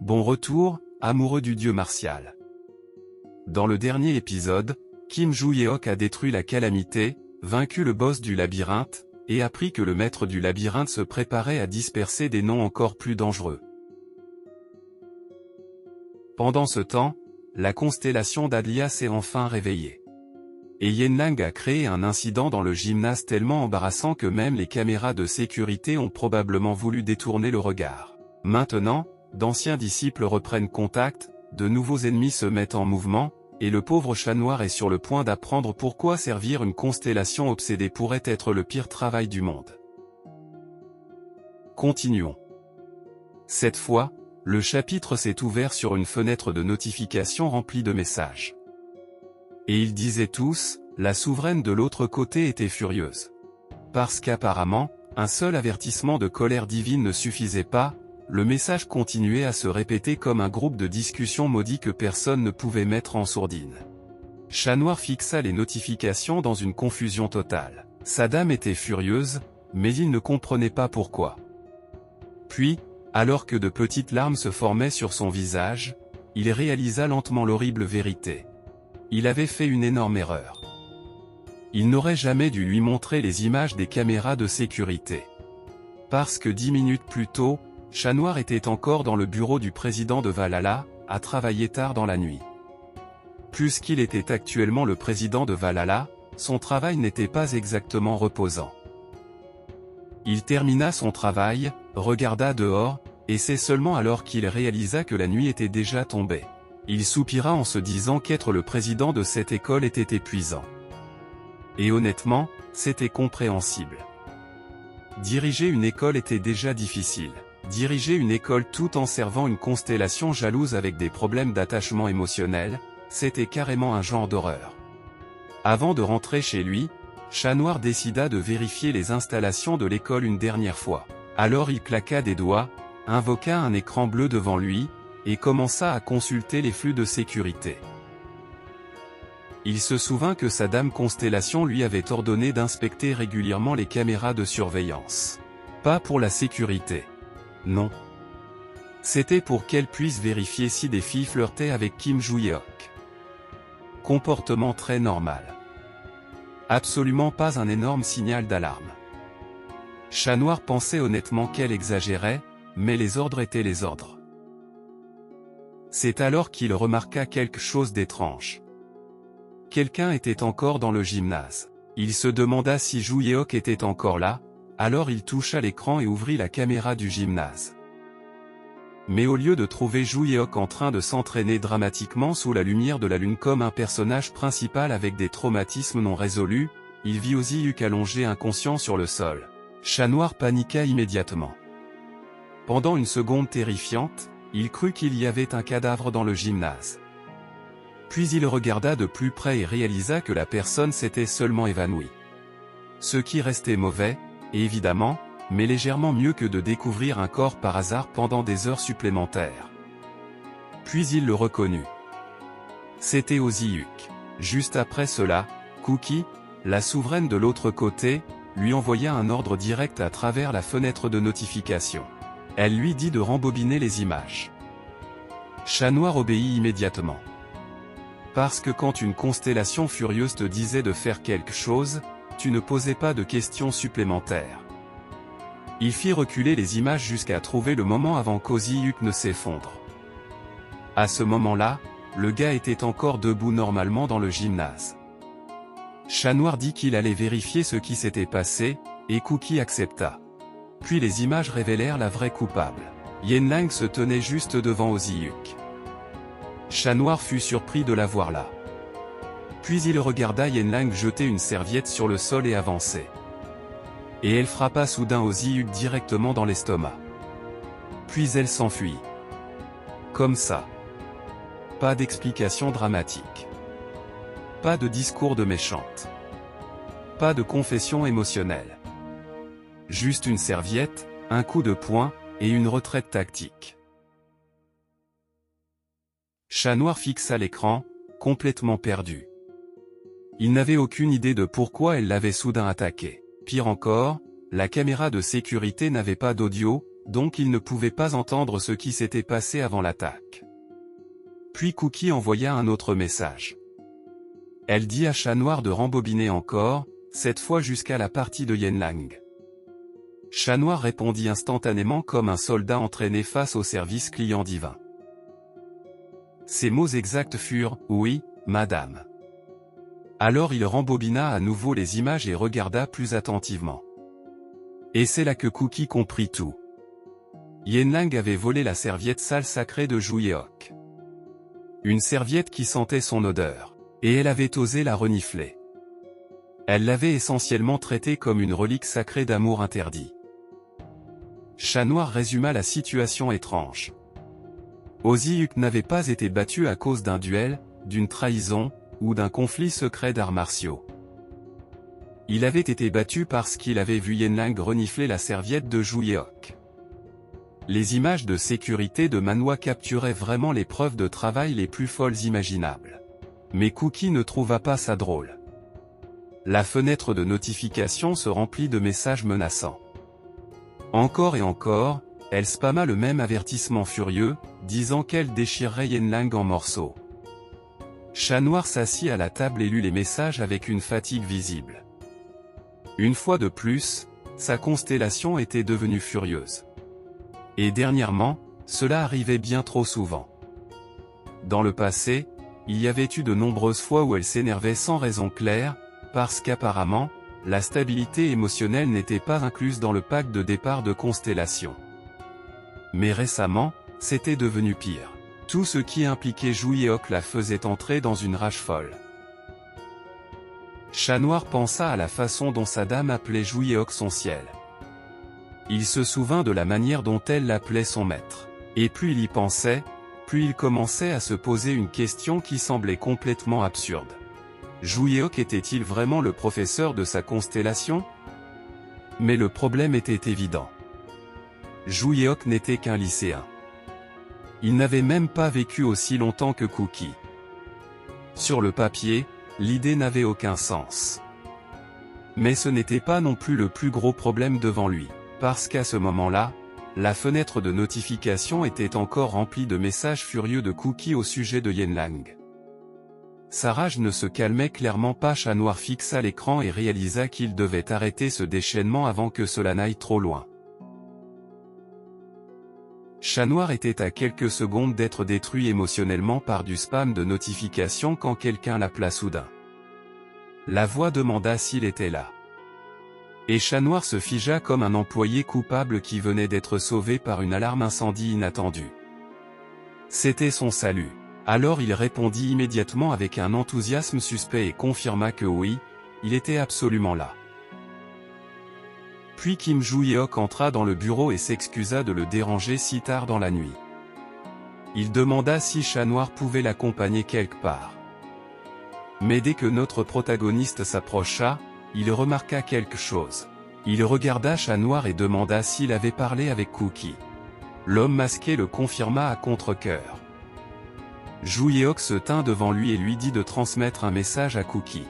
Bon retour, amoureux du dieu martial. Dans le dernier épisode, Kim Joo-yeok a détruit la calamité, vaincu le boss du labyrinthe, et appris que le maître du labyrinthe se préparait à disperser des noms encore plus dangereux. Pendant ce temps, la constellation d'Adlia s'est enfin réveillée. Et Yenlang a créé un incident dans le gymnase tellement embarrassant que même les caméras de sécurité ont probablement voulu détourner le regard. Maintenant, d'anciens disciples reprennent contact, de nouveaux ennemis se mettent en mouvement, et le pauvre chat noir est sur le point d'apprendre pourquoi servir une constellation obsédée pourrait être le pire travail du monde. Continuons. Cette fois, le chapitre s'est ouvert sur une fenêtre de notification remplie de messages. Et ils disaient tous, la souveraine de l'autre côté était furieuse. Parce qu'apparemment, un seul avertissement de colère divine ne suffisait pas, le message continuait à se répéter comme un groupe de discussion maudit que personne ne pouvait mettre en sourdine. Chat Noir fixa les notifications dans une confusion totale. Sa dame était furieuse, mais il ne comprenait pas pourquoi. Puis, alors que de petites larmes se formaient sur son visage, il réalisa lentement l'horrible vérité. Il avait fait une énorme erreur. Il n'aurait jamais dû lui montrer les images des caméras de sécurité. Parce que 10 minutes plus tôt, Chat Noir était encore dans le bureau du président de Valhalla, à travailler tard dans la nuit. Puisqu'il était actuellement le président de Valhalla, son travail n'était pas exactement reposant. Il termina son travail, regarda dehors, et c'est seulement alors qu'il réalisa que la nuit était déjà tombée. Il soupira en se disant qu'être le président de cette école était épuisant. Et honnêtement, c'était compréhensible. Diriger une école était déjà difficile. Diriger une école tout en servant une constellation jalouse avec des problèmes d'attachement émotionnel, c'était carrément un genre d'horreur. Avant de rentrer chez lui, Chat Noir décida de vérifier les installations de l'école une dernière fois. Alors il claqua des doigts, invoqua un écran bleu devant lui, et commença à consulter les flux de sécurité. Il se souvint que sa dame constellation lui avait ordonné d'inspecter régulièrement les caméras de surveillance. Pas pour la sécurité. Non. C'était pour qu'elle puisse vérifier si des filles flirtaient avec Kim Joo-yeok. Comportement très normal. Absolument pas un énorme signal d'alarme. Chat Noir pensait honnêtement qu'elle exagérait, mais les ordres étaient les ordres. C'est alors qu'il remarqua quelque chose d'étrange. Quelqu'un était encore dans le gymnase. Il se demanda si Joo-yeok était encore là, alors il toucha l'écran et ouvrit la caméra du gymnase. Mais au lieu de trouver Joo-yeok en train de s'entraîner dramatiquement sous la lumière de la lune comme un personnage principal avec des traumatismes non résolus, il vit Ozzy-Yuk allongé inconscient sur le sol. Chat Noir paniqua immédiatement. Pendant une seconde terrifiante, il crut qu'il y avait un cadavre dans le gymnase. Puis il regarda de plus près et réalisa que la personne s'était seulement évanouie. Ce qui restait mauvais, évidemment, mais légèrement mieux que de découvrir un corps par hasard pendant des heures supplémentaires. Puis il le reconnut. C'était Ozzy-Yuk. Juste après cela, Cookie, la souveraine de l'autre côté, lui envoya un ordre direct à travers la fenêtre de notification. Elle lui dit de rembobiner les images. Chat Noir obéit immédiatement. Parce que quand une constellation furieuse te disait de faire quelque chose, tu ne posais pas de questions supplémentaires. Il fit reculer les images jusqu'à trouver le moment avant qu'Ozzy-Yuk ne s'effondre. À ce moment-là, le gars était encore debout normalement dans le gymnase. Chat Noir dit qu'il allait vérifier ce qui s'était passé, et Cookie accepta. Puis les images révélèrent la vraie coupable. Yenlang se tenait juste devant Ozzy-Yuk. Chat Noir fut surpris de la voir là. Puis il regarda Yenlang jeter une serviette sur le sol et avancer. Et elle frappa soudain Ozzy-Yuk directement dans l'estomac. Puis elle s'enfuit. Comme ça. Pas d'explication dramatique. Pas de discours de méchante. Pas de confession émotionnelle. Juste une serviette, un coup de poing, et une retraite tactique. Chat Noir fixa l'écran, complètement perdu. Il n'avait aucune idée de pourquoi elle l'avait soudain attaqué. Pire encore, la caméra de sécurité n'avait pas d'audio, donc il ne pouvait pas entendre ce qui s'était passé avant l'attaque. Puis Cookie envoya un autre message. Elle dit à Chat Noir de rembobiner encore, cette fois jusqu'à la partie de Yenlang. Chat Noir répondit instantanément comme un soldat entraîné face au service client divin. Ses mots exacts furent « Oui, madame ». Alors il rembobina à nouveau les images et regarda plus attentivement. Et c'est là que Cookie comprit tout. Yenlang avait volé la serviette sale sacrée de Zhu Yeok. Une serviette qui sentait son odeur. Et elle avait osé la renifler. Elle l'avait essentiellement traitée comme une relique sacrée d'amour interdit. Chat Noir résuma la situation étrange. Oziuk n'avait pas été battu à cause d'un duel, d'une trahison, ou d'un conflit secret d'arts martiaux. Il avait été battu parce qu'il avait vu Yenlang renifler la serviette de Zhu Yeok. Les images de sécurité de Manhwa capturaient vraiment les preuves de travail les plus folles imaginables. Mais Cookie ne trouva pas ça drôle. La fenêtre de notification se remplit de messages menaçants. Encore et encore, elle spamma le même avertissement furieux, disant qu'elle déchirerait Yenlang en morceaux. Chat Noir s'assit à la table et lut les messages avec une fatigue visible. Une fois de plus, sa constellation était devenue furieuse. Et dernièrement, cela arrivait bien trop souvent. Dans le passé, il y avait eu de nombreuses fois où elle s'énervait sans raison claire, parce qu'apparemment, la stabilité émotionnelle n'était pas incluse dans le pack de départ de Constellation. Mais récemment, c'était devenu pire. Tout ce qui impliquait Zhu Yeok la faisait entrer dans une rage folle. Chat Noir pensa à la façon dont sa dame appelait Zhu Yeok son ciel. Il se souvint de la manière dont elle l'appelait son maître. Et plus il y pensait, plus il commençait à se poser une question qui semblait complètement absurde. Zhu Yeok était-il vraiment le professeur de sa constellation? Mais le problème était évident. Zhu Yeok n'était qu'un lycéen. Il n'avait même pas vécu aussi longtemps que Cookie. Sur le papier, l'idée n'avait aucun sens. Mais ce n'était pas non plus le plus gros problème devant lui, parce qu'à ce moment-là, la fenêtre de notification était encore remplie de messages furieux de Cookie au sujet de Yenlang. Sa rage ne se calmait clairement pas. Chat Noir fixa l'écran et réalisa qu'il devait arrêter ce déchaînement avant que cela n'aille trop loin. Chat Noir était à quelques secondes d'être détruit émotionnellement par du spam de notification quand quelqu'un l'appela soudain. La voix demanda s'il était là. Et Chat Noir se figea comme un employé coupable qui venait d'être sauvé par une alarme incendie inattendue. C'était son salut. Alors il répondit immédiatement avec un enthousiasme suspect et confirma que oui, il était absolument là. Puis Kim Zhu Yeok entra dans le bureau et s'excusa de le déranger si tard dans la nuit. Il demanda si Chat Noir pouvait l'accompagner quelque part. Mais dès que notre protagoniste s'approcha, il remarqua quelque chose. Il regarda Chat Noir et demanda s'il avait parlé avec Cookie. L'homme masqué le confirma à contre-cœur. Zhu Yeok se tint devant lui et lui dit de transmettre un message à Cookie.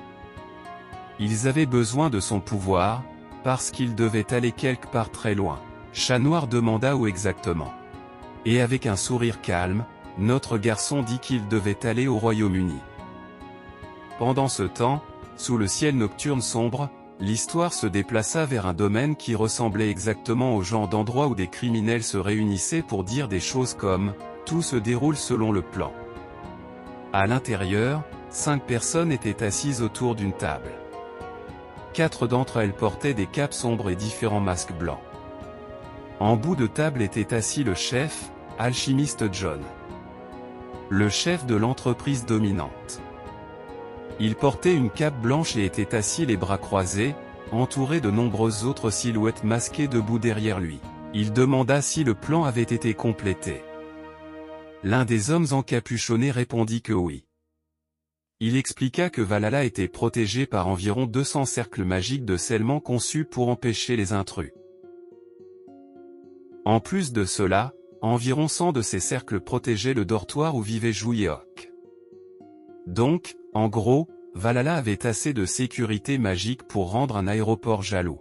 Ils avaient besoin de son pouvoir, parce qu'ils devaient aller quelque part très loin. Chat Noir demanda où exactement. Et avec un sourire calme, notre garçon dit qu'il devait aller au Royaume-Uni. Pendant ce temps, sous le ciel nocturne sombre, l'histoire se déplaça vers un domaine qui ressemblait exactement au genre d'endroit où des criminels se réunissaient pour dire des choses comme « Tout se déroule selon le plan ». À l'intérieur, 5 personnes étaient assises autour d'une table. 4 d'entre elles portaient des capes sombres et différents masques blancs. En bout de table était assis le chef, alchimiste John. Le chef de l'entreprise dominante. Il portait une cape blanche et était assis les bras croisés, entouré de nombreuses autres silhouettes masquées debout derrière lui. Il demanda si le plan avait été complété. L'un des hommes encapuchonnés répondit que oui. Il expliqua que Valhalla était protégé par environ 200 cercles magiques de scellement conçus pour empêcher les intrus. En plus de cela, environ 100 de ces cercles protégeaient le dortoir où vivait Zhu Yeok. Donc, en gros, Valhalla avait assez de sécurité magique pour rendre un aéroport jaloux.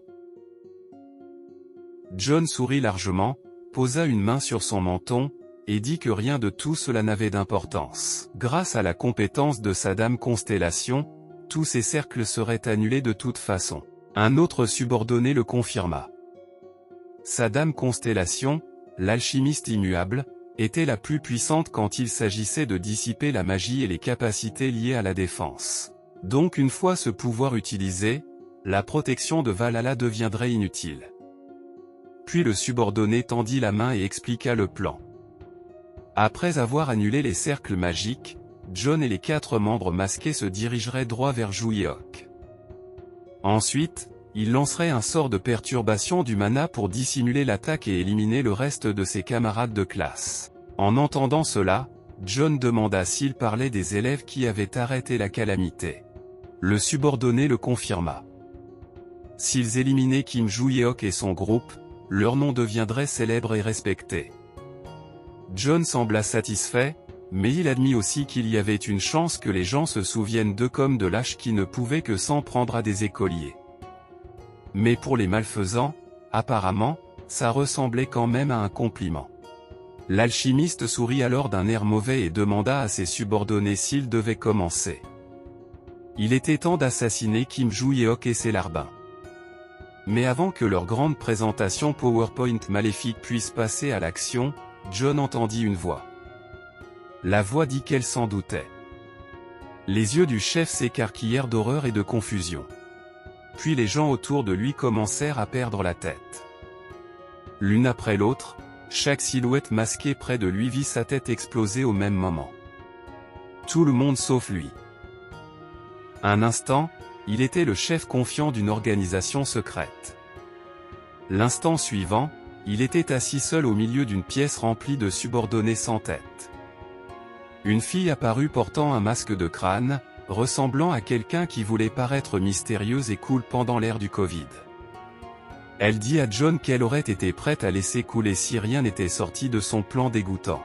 John sourit largement, posa une main sur son menton, et dit que rien de tout cela n'avait d'importance. Grâce à la compétence de sa dame Constellation, tous ces cercles seraient annulés de toute façon. Un autre subordonné le confirma. Sa dame Constellation, l'alchimiste immuable, était la plus puissante quand il s'agissait de dissiper la magie et les capacités liées à la défense. Donc une fois ce pouvoir utilisé, la protection de Valhalla deviendrait inutile. Puis le subordonné tendit la main et expliqua le plan. Après avoir annulé les cercles magiques, Jon et les 4 membres masqués se dirigeraient droit vers Juyeok. Ensuite, ils lanceraient un sort de perturbation du mana pour dissimuler l'attaque et éliminer le reste de ses camarades de classe. En entendant cela, Jon demanda s'il parlait des élèves qui avaient arrêté la calamité. Le subordonné le confirma. S'ils éliminaient Kim Juyeok et son groupe, leur nom deviendrait célèbre et respecté. Jon sembla satisfait, mais il admit aussi qu'il y avait une chance que les gens se souviennent d'eux comme de lâches qui ne pouvaient que s'en prendre à des écoliers. Mais pour les malfaisants, apparemment, ça ressemblait quand même à un compliment. L'alchimiste sourit alors d'un air mauvais et demanda à ses subordonnés s'ils devaient commencer. Il était temps d'assassiner Kim Juyeok et ses larbins. Mais avant que leur grande présentation PowerPoint maléfique puisse passer à l'action, Jon entendit une voix. La voix dit qu'elle s'en doutait. Les yeux du chef s'écarquillèrent d'horreur et de confusion. Puis les gens autour de lui commencèrent à perdre la tête. L'une après l'autre, chaque silhouette masquée près de lui vit sa tête exploser au même moment. Tout le monde sauf lui. Un instant, il était le chef confiant d'une organisation secrète. L'instant suivant, il était assis seul au milieu d'une pièce remplie de subordonnés sans tête. Une fille apparut portant un masque de crâne, ressemblant à quelqu'un qui voulait paraître mystérieuse et cool pendant l'ère du Covid. Elle dit à Jon qu'elle aurait été prête à laisser couler si rien n'était sorti de son plan dégoûtant.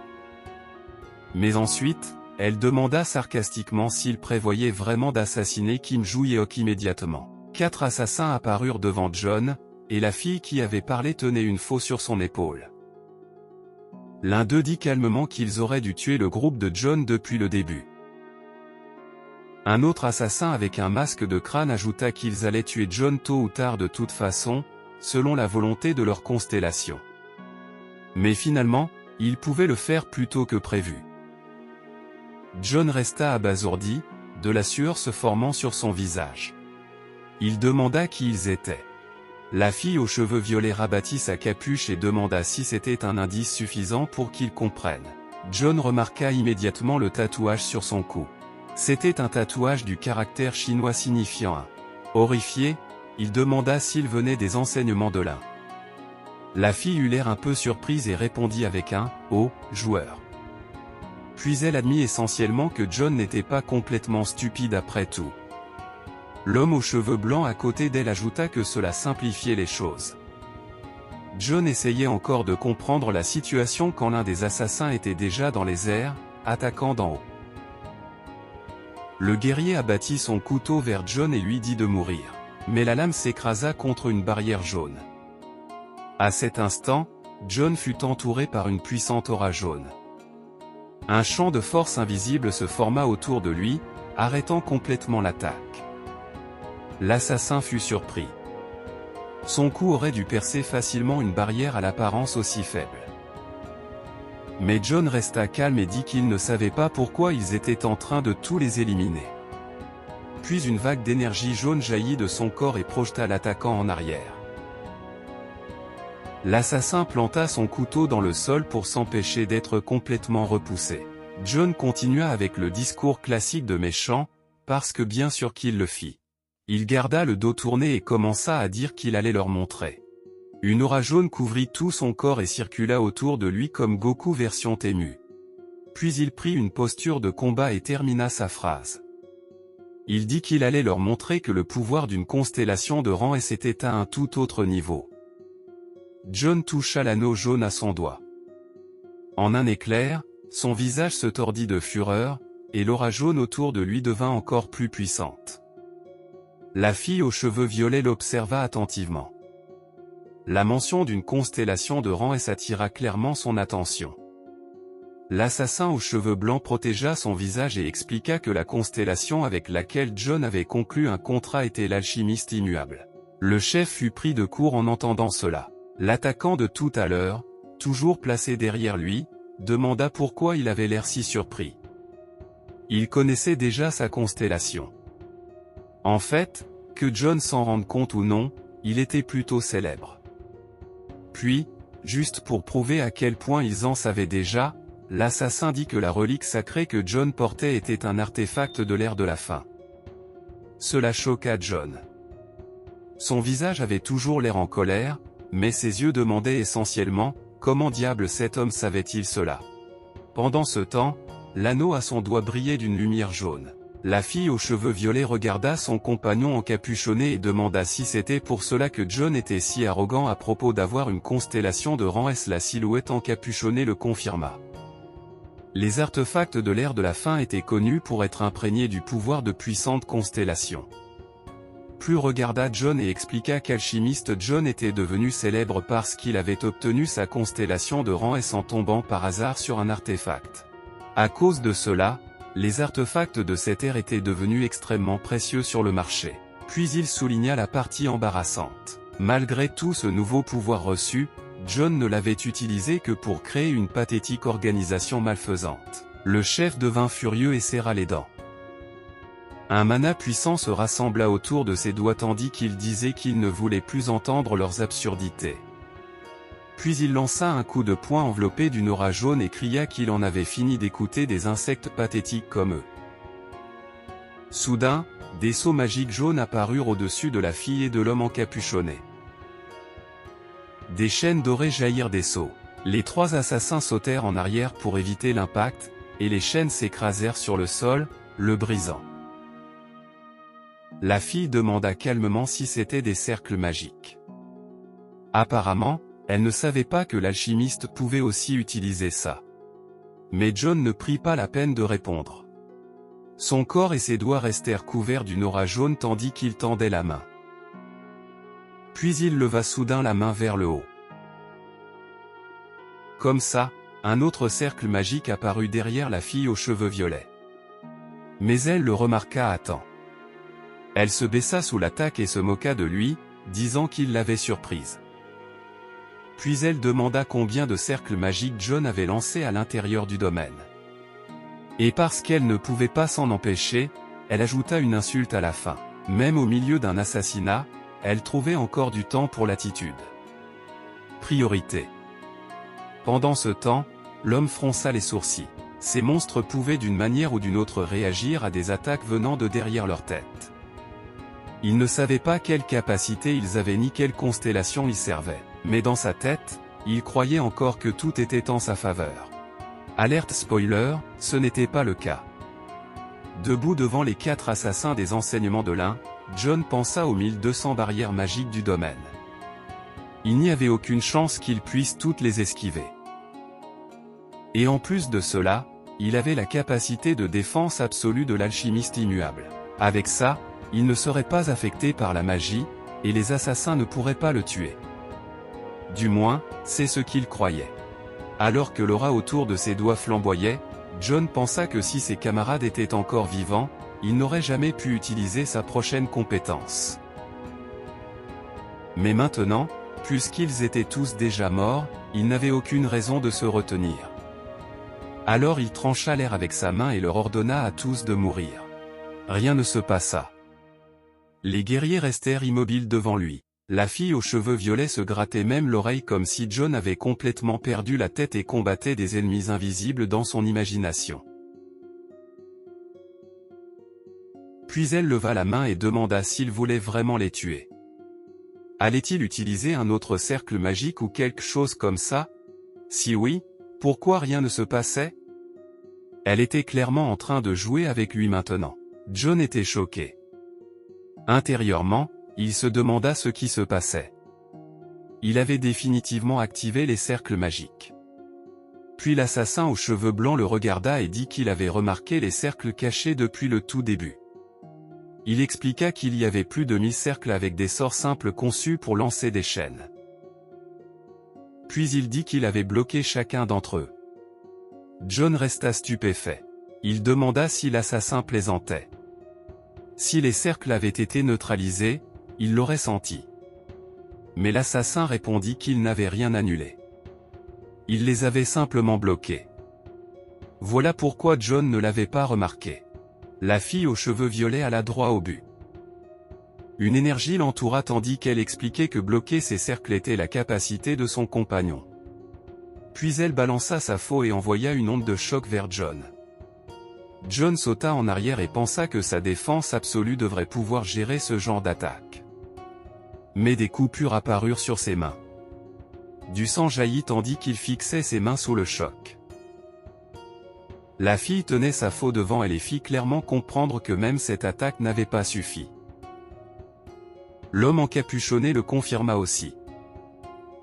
Mais ensuite, elle demanda sarcastiquement s'il prévoyait vraiment d'assassiner Kim Juyeok immédiatement. 4 assassins apparurent devant Jon, et la fille qui avait parlé tenait une faux sur son épaule. L'un d'eux dit calmement qu'ils auraient dû tuer le groupe de Jon depuis le début. Un autre assassin avec un masque de crâne ajouta qu'ils allaient tuer Jon tôt ou tard de toute façon, selon la volonté de leur constellation. Mais finalement, ils pouvaient le faire plus tôt que prévu. Jon resta abasourdi, de la sueur se formant sur son visage. Il demanda qui ils étaient. La fille aux cheveux violets rabattit sa capuche et demanda si c'était un indice suffisant pour qu'ils comprennent. Jon remarqua immédiatement le tatouage sur son cou. C'était un tatouage du caractère chinois signifiant un. Horrifié, il demanda s'il venait des enseignements de l'un. La fille eut l'air un peu surprise et répondit avec un « Oh, joueur ». Puis elle admit essentiellement que Jon n'était pas complètement stupide après tout. L'homme aux cheveux blancs à côté d'elle ajouta que cela simplifiait les choses. Jon essayait encore de comprendre la situation quand l'un des assassins était déjà dans les airs, attaquant d'en haut. Le guerrier abattit son couteau vers Jon et lui dit de mourir. Mais la lame s'écrasa contre une barrière jaune. À cet instant, Jon fut entouré par une puissante aura jaune. Un champ de force invisible se forma autour de lui, arrêtant complètement l'attaque. L'assassin fut surpris. Son coup aurait dû percer facilement une barrière à l'apparence aussi faible. Mais Jon resta calme et dit qu'il ne savait pas pourquoi ils étaient en train de tous les éliminer. Puis une vague d'énergie jaune jaillit de son corps et projeta l'attaquant en arrière. L'assassin planta son couteau dans le sol pour s'empêcher d'être complètement repoussé. Jon continua avec le discours classique de méchant, parce que bien sûr qu'il le fit. Il garda le dos tourné et commença à dire qu'il allait leur montrer. Une aura jaune couvrit tout son corps et circula autour de lui comme Goku version Temu. Puis il prit une posture de combat et termina sa phrase. Il dit qu'il allait leur montrer que le pouvoir d'une constellation de rang S était à un tout autre niveau. Jon toucha l'anneau jaune à son doigt. En un éclair, son visage se tordit de fureur, et l'aura jaune autour de lui devint encore plus puissante. La fille aux cheveux violets l'observa attentivement. La mention d'une constellation de rang S attira clairement son attention. L'assassin aux cheveux blancs protégea son visage et expliqua que la constellation avec laquelle John avait conclu un contrat était l'alchimiste immuable. Le chef fut pris de court en entendant cela. L'attaquant de tout à l'heure, toujours placé derrière lui, demanda pourquoi il avait l'air si surpris. Il connaissait déjà sa constellation. En fait, que John s'en rende compte ou non, il était plutôt célèbre. Puis, juste pour prouver à quel point ils en savaient déjà, l'assassin dit que la relique sacrée que John portait était un artefact de l'ère de la fin. Cela choqua John. Son visage avait toujours l'air en colère, mais ses yeux demandaient essentiellement, comment diable cet homme savait-il cela? Pendant ce temps, l'anneau à son doigt brillait d'une lumière jaune. La fille aux cheveux violets regarda son compagnon encapuchonné et demanda si c'était pour cela que John était si arrogant à propos d'avoir une constellation de rang S. La silhouette encapuchonnée le confirma. Les artefacts de l'ère de la fin étaient connus pour être imprégnés du pouvoir de puissantes constellations. Puis regarda John et expliqua qu'alchimiste John était devenu célèbre parce qu'il avait obtenu sa constellation de rang S en tombant par hasard sur un artefact. À cause de cela, les artefacts de cette ère étaient devenus extrêmement précieux sur le marché. Puis il souligna la partie embarrassante. Malgré tout ce nouveau pouvoir reçu, John ne l'avait utilisé que pour créer une pathétique organisation malfaisante. Le chef devint furieux et serra les dents. Un mana puissant se rassembla autour de ses doigts tandis qu'il disait qu'il ne voulait plus entendre leurs absurdités. Puis il lança un coup de poing enveloppé d'une aura jaune et cria qu'il en avait fini d'écouter des insectes pathétiques comme eux. Soudain, des sceaux magiques jaunes apparurent au-dessus de la fille et de l'homme encapuchonné. Des chaînes dorées jaillirent des sceaux. Les trois assassins sautèrent en arrière pour éviter l'impact, et les chaînes s'écrasèrent sur le sol, le brisant. La fille demanda calmement si c'était des cercles magiques. Apparemment, elle ne savait pas que l'alchimiste pouvait aussi utiliser ça. Mais John ne prit pas la peine de répondre. Son corps et ses doigts restèrent couverts d'une aura jaune tandis qu'il tendait la main. Puis il leva soudain la main vers le haut. Comme ça, un autre cercle magique apparut derrière la fille aux cheveux violets. Mais elle le remarqua à temps. Elle se baissa sous l'attaque et se moqua de lui, disant qu'il l'avait surprise. Puis elle demanda combien de cercles magiques John avait lancés à l'intérieur du domaine. Et parce qu'elle ne pouvait pas s'en empêcher, elle ajouta une insulte à la fin. Même au milieu d'un assassinat, elle trouvait encore du temps pour l'attitude. Priorité. Pendant ce temps, l'homme fronça les sourcils. Ces monstres pouvaient d'une manière ou d'une autre réagir à des attaques venant de derrière leur tête. Il ne savait pas quelle capacité ils avaient ni quelle constellation ils servaient. Mais dans sa tête, il croyait encore que tout était en sa faveur. Alerte spoiler, ce n'était pas le cas. Debout devant les 4 assassins des enseignements de l'un, John pensa aux 1200 barrières magiques du domaine. Il n'y avait aucune chance qu'il puisse toutes les esquiver. Et en plus de cela, il avait la capacité de défense absolue de l'alchimiste immuable. Avec ça, il ne serait pas affecté par la magie, et les assassins ne pourraient pas le tuer. Du moins, c'est ce qu'il croyait. Alors que l'aura autour de ses doigts flamboyait, John pensa que si ses camarades étaient encore vivants, il n'aurait jamais pu utiliser sa prochaine compétence. Mais maintenant, puisqu'ils étaient tous déjà morts, il n'avait aucune raison de se retenir. Alors il trancha l'air avec sa main et leur ordonna à tous de mourir. Rien ne se passa. Les guerriers restèrent immobiles devant lui. La fille aux cheveux violets se grattait même l'oreille comme si John avait complètement perdu la tête et combattait des ennemis invisibles dans son imagination. Puis elle leva la main et demanda s'il voulait vraiment les tuer. Allait-il utiliser un autre cercle magique ou quelque chose comme ça? Si oui, pourquoi rien ne se passait? Elle était clairement en train de jouer avec lui maintenant. John était choqué. Intérieurement, il se demanda ce qui se passait. Il avait définitivement activé les cercles magiques. Puis l'assassin aux cheveux blancs le regarda et dit qu'il avait remarqué les cercles cachés depuis le tout début. Il expliqua qu'il y avait plus de 1000 cercles avec des sorts simples conçus pour lancer des chaînes. Puis il dit qu'il avait bloqué chacun d'entre eux. John resta stupéfait. Il demanda si l'assassin plaisantait. Si les cercles avaient été neutralisés, il l'aurait senti. Mais l'assassin répondit qu'il n'avait rien annulé. Il les avait simplement bloqués. Voilà pourquoi John ne l'avait pas remarqué. La fille aux cheveux violets alla droit au but. Une énergie l'entoura tandis qu'elle expliquait que bloquer ces cercles était la capacité de son compagnon. Puis elle balança sa faux et envoya une onde de choc vers John. John sauta en arrière et pensa que sa défense absolue devrait pouvoir gérer ce genre d'attaque. Mais des coupures apparurent sur ses mains. Du sang jaillit tandis qu'il fixait ses mains sous le choc. La fille tenait sa faux devant elle et fit clairement comprendre que même cette attaque n'avait pas suffi. L'homme encapuchonné le confirma aussi.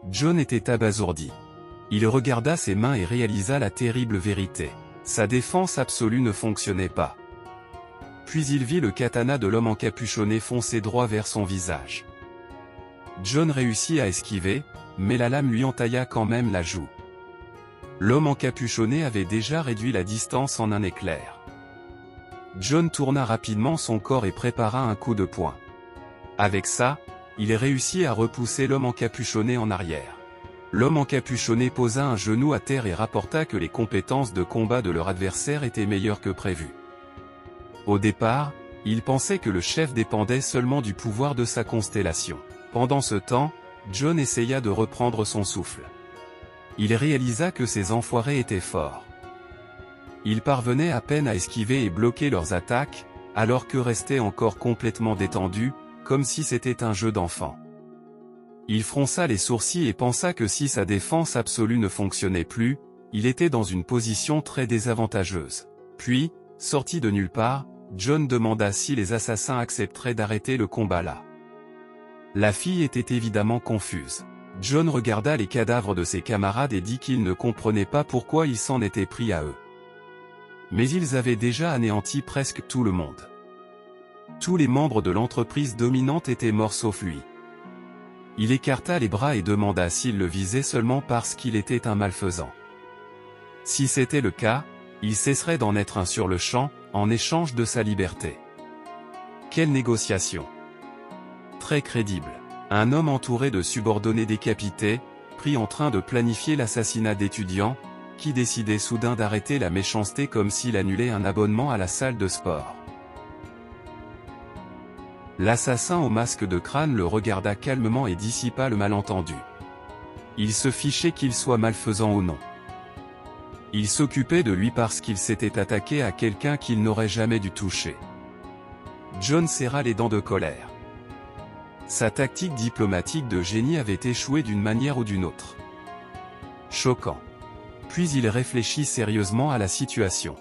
John était abasourdi. Il regarda ses mains et réalisa la terrible vérité. Sa défense absolue ne fonctionnait pas. Puis il vit le katana de l'homme encapuchonné foncer droit vers son visage. John réussit à esquiver, mais la lame lui entailla quand même la joue. L'homme encapuchonné avait déjà réduit la distance en un éclair. John tourna rapidement son corps et prépara un coup de poing. Avec ça, il réussit à repousser l'homme encapuchonné en arrière. L'homme encapuchonné posa un genou à terre et rapporta que les compétences de combat de leur adversaire étaient meilleures que prévu. Au départ, il pensait que le chef dépendait seulement du pouvoir de sa constellation. Pendant ce temps, John essaya de reprendre son souffle. Il réalisa que ces enfoirés étaient forts. Ils parvenaient à peine à esquiver et bloquer leurs attaques, alors que restaient encore complètement détendus, comme si c'était un jeu d'enfant. Il fronça les sourcils et pensa que si sa défense absolue ne fonctionnait plus, il était dans une position très désavantageuse. Puis, sorti de nulle part, John demanda si les assassins accepteraient d'arrêter le combat là. La fille était évidemment confuse. John regarda les cadavres de ses camarades et dit qu'il ne comprenait pas pourquoi ils s'en étaient pris à eux. Mais ils avaient déjà anéanti presque tout le monde. Tous les membres de l'entreprise dominante étaient morts sauf lui. Il écarta les bras et demanda s'il le visait seulement parce qu'il était un malfaisant. Si c'était le cas, il cesserait d'en être un sur le champ, en échange de sa liberté. Quelle négociation! Très crédible. Un homme entouré de subordonnés décapités, pris en train de planifier l'assassinat d'étudiants, qui décidait soudain d'arrêter la méchanceté comme s'il annulait un abonnement à la salle de sport. L'assassin au masque de crâne le regarda calmement et dissipa le malentendu. Il se fichait qu'il soit malfaisant ou non. Il s'occupait de lui parce qu'il s'était attaqué à quelqu'un qu'il n'aurait jamais dû toucher. John serra les dents de colère. Sa tactique diplomatique de génie avait échoué d'une manière ou d'une autre. Choquant. Puis il réfléchit sérieusement à la situation.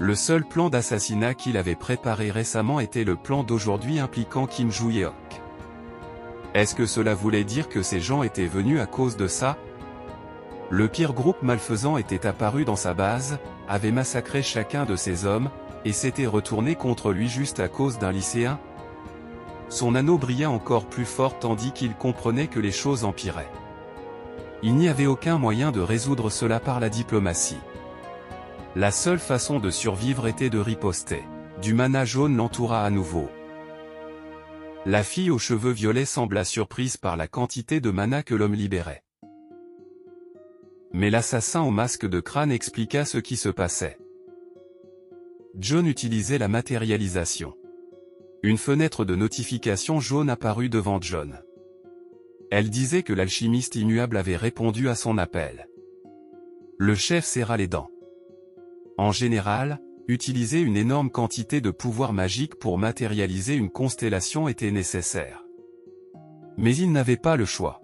Le seul plan d'assassinat qu'il avait préparé récemment était le plan d'aujourd'hui impliquant Kim Joo-yeok. Est-ce que cela voulait dire que ces gens étaient venus à cause de ça? Le pire groupe malfaisant était apparu dans sa base, avait massacré chacun de ses hommes, et s'était retourné contre lui juste à cause d'un lycéen? Son anneau brilla encore plus fort tandis qu'il comprenait que les choses empiraient. Il n'y avait aucun moyen de résoudre cela par la diplomatie. La seule façon de survivre était de riposter. Du mana jaune l'entoura à nouveau. La fille aux cheveux violets sembla surprise par la quantité de mana que l'homme libérait. Mais l'assassin au masque de crâne expliqua ce qui se passait. John utilisait la matérialisation. Une fenêtre de notification jaune apparut devant John. Elle disait que l'alchimiste immuable avait répondu à son appel. Le chef serra les dents. En général, utiliser une énorme quantité de pouvoir magique pour matérialiser une constellation était nécessaire. Mais il n'avait pas le choix.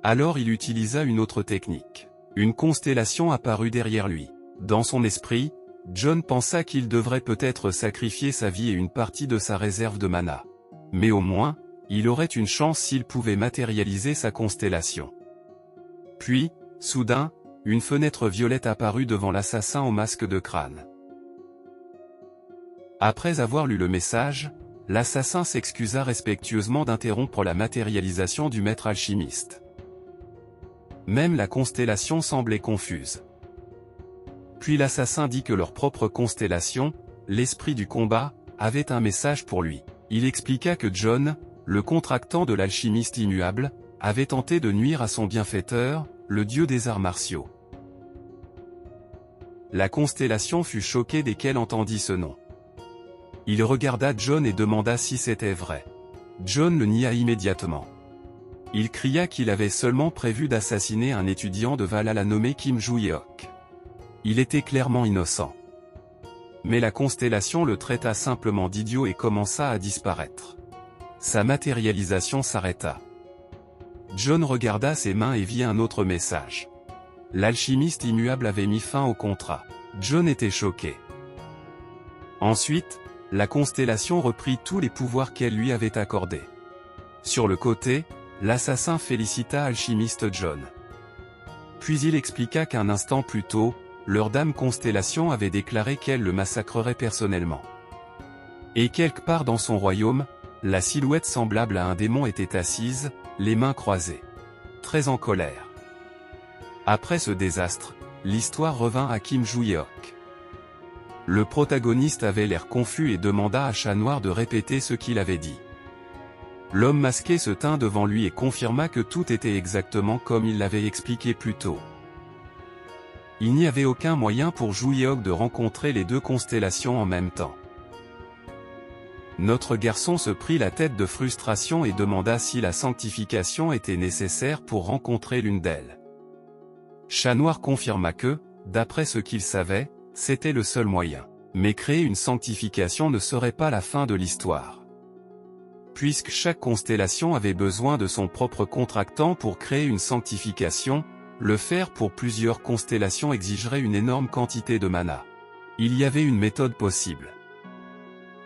Alors il utilisa une autre technique. Une constellation apparut derrière lui. Dans son esprit, John pensa qu'il devrait peut-être sacrifier sa vie et une partie de sa réserve de mana. Mais au moins, il aurait une chance s'il pouvait matérialiser sa constellation. Puis, soudain, une fenêtre violette apparut devant l'assassin au masque de crâne. Après avoir lu le message, l'assassin s'excusa respectueusement d'interrompre la matérialisation du maître alchimiste. Même la constellation semblait confuse. Puis l'assassin dit que leur propre constellation, l'esprit du combat, avait un message pour lui. Il expliqua que John, le contractant de l'alchimiste immuable, avait tenté de nuire à son bienfaiteur, le dieu des arts martiaux. La constellation fut choquée dès qu'elle entendit ce nom. Il regarda John et demanda si c'était vrai. John le nia immédiatement. Il cria qu'il avait seulement prévu d'assassiner un étudiant de Valhalla nommé Kim Joo-yeok. Il était clairement innocent. Mais la constellation le traita simplement d'idiot et commença à disparaître. Sa matérialisation s'arrêta. John regarda ses mains et vit un autre message. L'alchimiste immuable avait mis fin au contrat. John était choqué. Ensuite, la constellation reprit tous les pouvoirs qu'elle lui avait accordés. Sur le côté, l'assassin félicita Alchimiste John. Puis il expliqua qu'un instant plus tôt, leur dame Constellation avait déclaré qu'elle le massacrerait personnellement. Et quelque part dans son royaume, la silhouette semblable à un démon était assise, les mains croisées. Très en colère. Après ce désastre, l'histoire revint à Kim Joo-yeok. Le protagoniste avait l'air confus et demanda à Chat Noir de répéter ce qu'il avait dit. L'homme masqué se tint devant lui et confirma que tout était exactement comme il l'avait expliqué plus tôt. Il n'y avait aucun moyen pour Joo-yeok de rencontrer les deux constellations en même temps. Notre garçon se prit la tête de frustration et demanda si la sanctification était nécessaire pour rencontrer l'une d'elles. Chat Noir confirma que, d'après ce qu'il savait, c'était le seul moyen. Mais créer une sanctification ne serait pas la fin de l'histoire. Puisque chaque constellation avait besoin de son propre contractant pour créer une sanctification, le faire pour plusieurs constellations exigerait une énorme quantité de mana. Il y avait une méthode possible.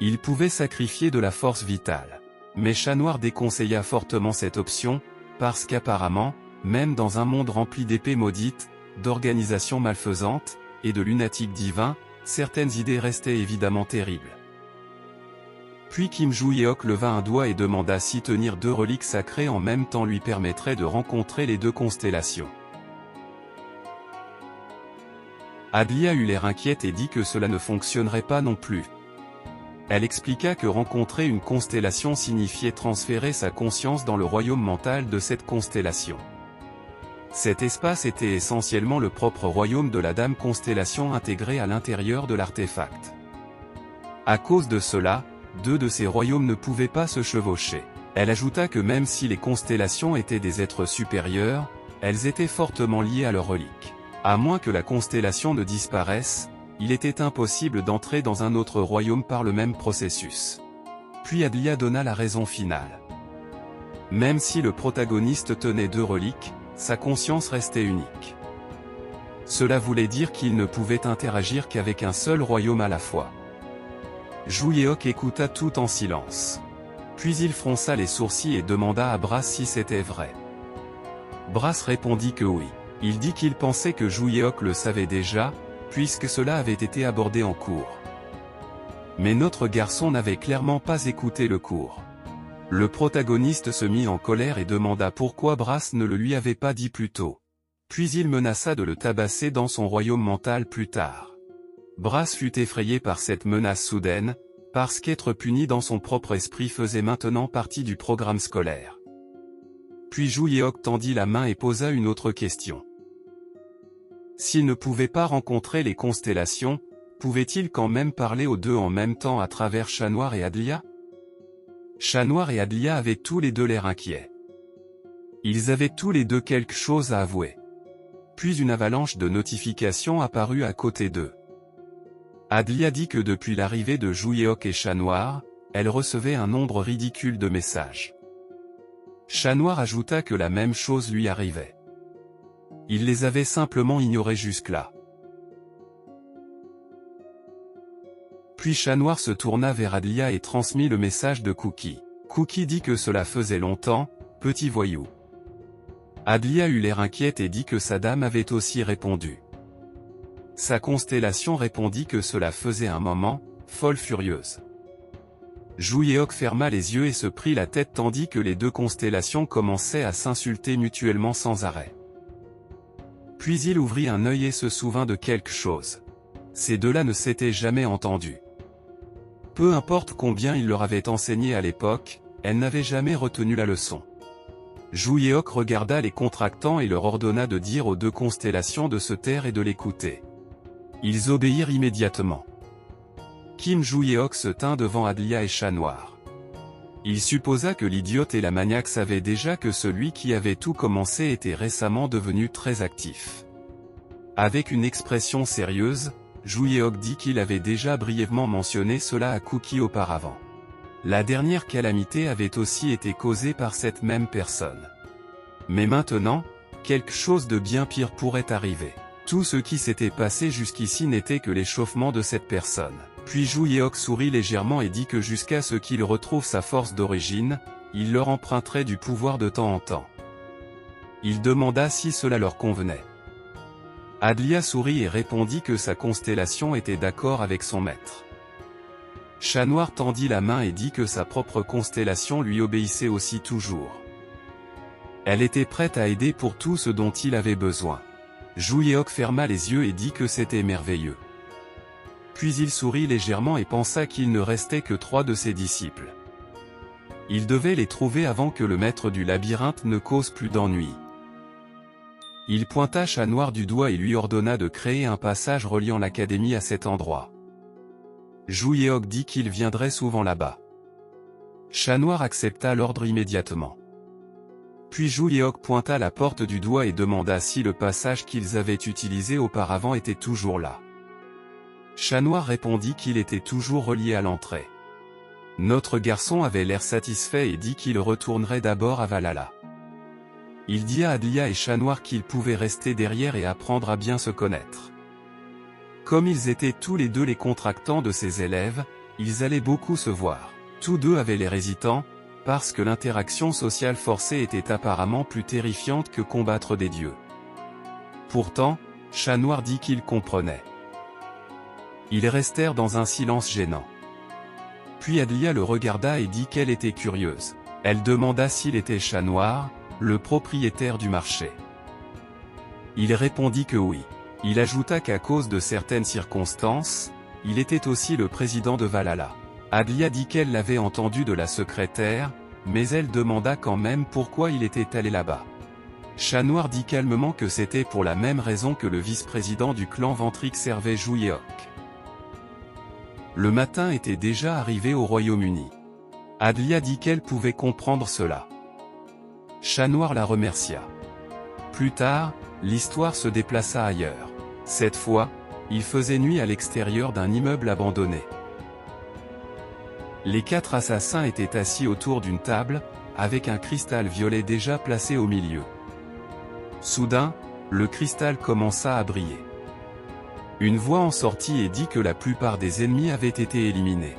Il pouvait sacrifier de la force vitale. Mais Chat Noir déconseilla fortement cette option, parce qu'apparemment, même dans un monde rempli d'épées maudites, d'organisations malfaisantes, et de lunatiques divins, certaines idées restaient évidemment terribles. Puis Kim Joo-yeok leva un doigt et demanda si tenir deux reliques sacrées en même temps lui permettrait de rencontrer les deux constellations. Adlia eut l'air inquiète et dit que cela ne fonctionnerait pas non plus. Elle expliqua que rencontrer une constellation signifiait transférer sa conscience dans le royaume mental de cette constellation. Cet espace était essentiellement le propre royaume de la Dame Constellation intégré à l'intérieur de l'artefact. À cause de cela, deux de ces royaumes ne pouvaient pas se chevaucher. Elle ajouta que même si les constellations étaient des êtres supérieurs, elles étaient fortement liées à leurs reliques. À moins que la constellation ne disparaisse, il était impossible d'entrer dans un autre royaume par le même processus. Puis Adlia donna la raison finale. Même si le protagoniste tenait deux reliques, sa conscience restait unique. Cela voulait dire qu'il ne pouvait interagir qu'avec un seul royaume à la fois. Joo-yeok écouta tout en silence. Puis il fronça les sourcils et demanda à Brass si c'était vrai. Brass répondit que oui. Il dit qu'il pensait que Joo-yeok le savait déjà, puisque cela avait été abordé en cours. Mais notre garçon n'avait clairement pas écouté le cours. Le protagoniste se mit en colère et demanda pourquoi Brass ne le lui avait pas dit plus tôt. Puis il menaça de le tabasser dans son royaume mental plus tard. Brass fut effrayé par cette menace soudaine, parce qu'être puni dans son propre esprit faisait maintenant partie du programme scolaire. Puis Joo-yeok tendit la main et posa une autre question. S'il ne pouvait pas rencontrer les constellations, pouvait-il quand même parler aux deux en même temps à travers Chat Noir et Adlia? Chat Noir et Adlia avaient tous les deux l'air inquiets. Ils avaient tous les deux quelque chose à avouer. Puis une avalanche de notifications apparut à côté d'eux. Adlia dit que depuis l'arrivée de Joo-yeok et Chat Noir, elle recevait un nombre ridicule de messages. Chat Noir ajouta que la même chose lui arrivait. Il les avait simplement ignorés jusque-là. Puis Chat Noir se tourna vers Adlia et transmit le message de Cookie. Cookie dit que cela faisait longtemps, petit voyou. Adlia eut l'air inquiète et dit que sa dame avait aussi répondu. Sa constellation répondit que cela faisait un moment, folle furieuse. Joo-yeok ferma les yeux et se prit la tête tandis que les deux constellations commençaient à s'insulter mutuellement sans arrêt. Puis il ouvrit un œil et se souvint de quelque chose. Ces deux-là ne s'étaient jamais entendus. Peu importe combien il leur avait enseigné à l'époque, elles n'avaient jamais retenu la leçon. Jouyeok regarda les contractants et leur ordonna de dire aux deux constellations de se taire et de l'écouter. Ils obéirent immédiatement. Kim Jouyeok se tint devant Adlia et Chat Noir. Il supposa que l'idiote et la maniaque savaient déjà que celui qui avait tout commencé était récemment devenu très actif. Avec une expression sérieuse, Jouyeok dit qu'il avait déjà brièvement mentionné cela à Cookie auparavant. La dernière calamité avait aussi été causée par cette même personne. Mais maintenant, quelque chose de bien pire pourrait arriver. Tout ce qui s'était passé jusqu'ici n'était que l'échauffement de cette personne. Puis Jouyeok sourit légèrement et dit que jusqu'à ce qu'il retrouve sa force d'origine, il leur emprunterait du pouvoir de temps en temps. Il demanda si cela leur convenait. Adlia sourit et répondit que sa constellation était d'accord avec son maître. Chat Noir tendit la main et dit que sa propre constellation lui obéissait aussi toujours. Elle était prête à aider pour tout ce dont il avait besoin. Jouyeok ferma les yeux et dit que c'était merveilleux. Puis il sourit légèrement et pensa qu'il ne restait que 3 de ses disciples. Il devait les trouver avant que le maître du labyrinthe ne cause plus d'ennui. Il pointa Chat Noir du doigt et lui ordonna de créer un passage reliant l'académie à cet endroit. Jouyeok dit qu'il viendrait souvent là-bas. Chat Noir accepta l'ordre immédiatement. Puis Jouyeok pointa la porte du doigt et demanda si le passage qu'ils avaient utilisé auparavant était toujours là. Chat Noir répondit qu'il était toujours relié à l'entrée. Notre garçon avait l'air satisfait et dit qu'il retournerait d'abord à Valhalla. Il dit à Adlia et Chat Noir qu'ils pouvaient rester derrière et apprendre à bien se connaître. Comme ils étaient tous les deux les contractants de ses élèves, ils allaient beaucoup se voir. Tous deux avaient l'air hésitants, parce que l'interaction sociale forcée était apparemment plus terrifiante que combattre des dieux. Pourtant, Chat Noir dit qu'il comprenait. Ils restèrent dans un silence gênant. Puis Adlia le regarda et dit qu'elle était curieuse. Elle demanda s'il était Chat Noir, le propriétaire du marché. Il répondit que oui. Il ajouta qu'à cause de certaines circonstances, il était aussi le président de Valhalla. Adlia dit qu'elle l'avait entendu de la secrétaire, mais elle demanda quand même pourquoi il était allé là-bas. Chat Noir dit calmement que c'était pour la même raison que le vice-président du clan Ventrique servait Jouyeok. Le matin était déjà arrivé au Royaume-Uni. Adlia dit qu'elle pouvait comprendre cela. Chat Noir la remercia. Plus tard, l'histoire se déplaça ailleurs. Cette fois, il faisait nuit à l'extérieur d'un immeuble abandonné. Les 4 assassins étaient assis autour d'une table, avec un cristal violet déjà placé au milieu. Soudain, le cristal commença à briller. Une voix en sortit et dit que la plupart des ennemis avaient été éliminés.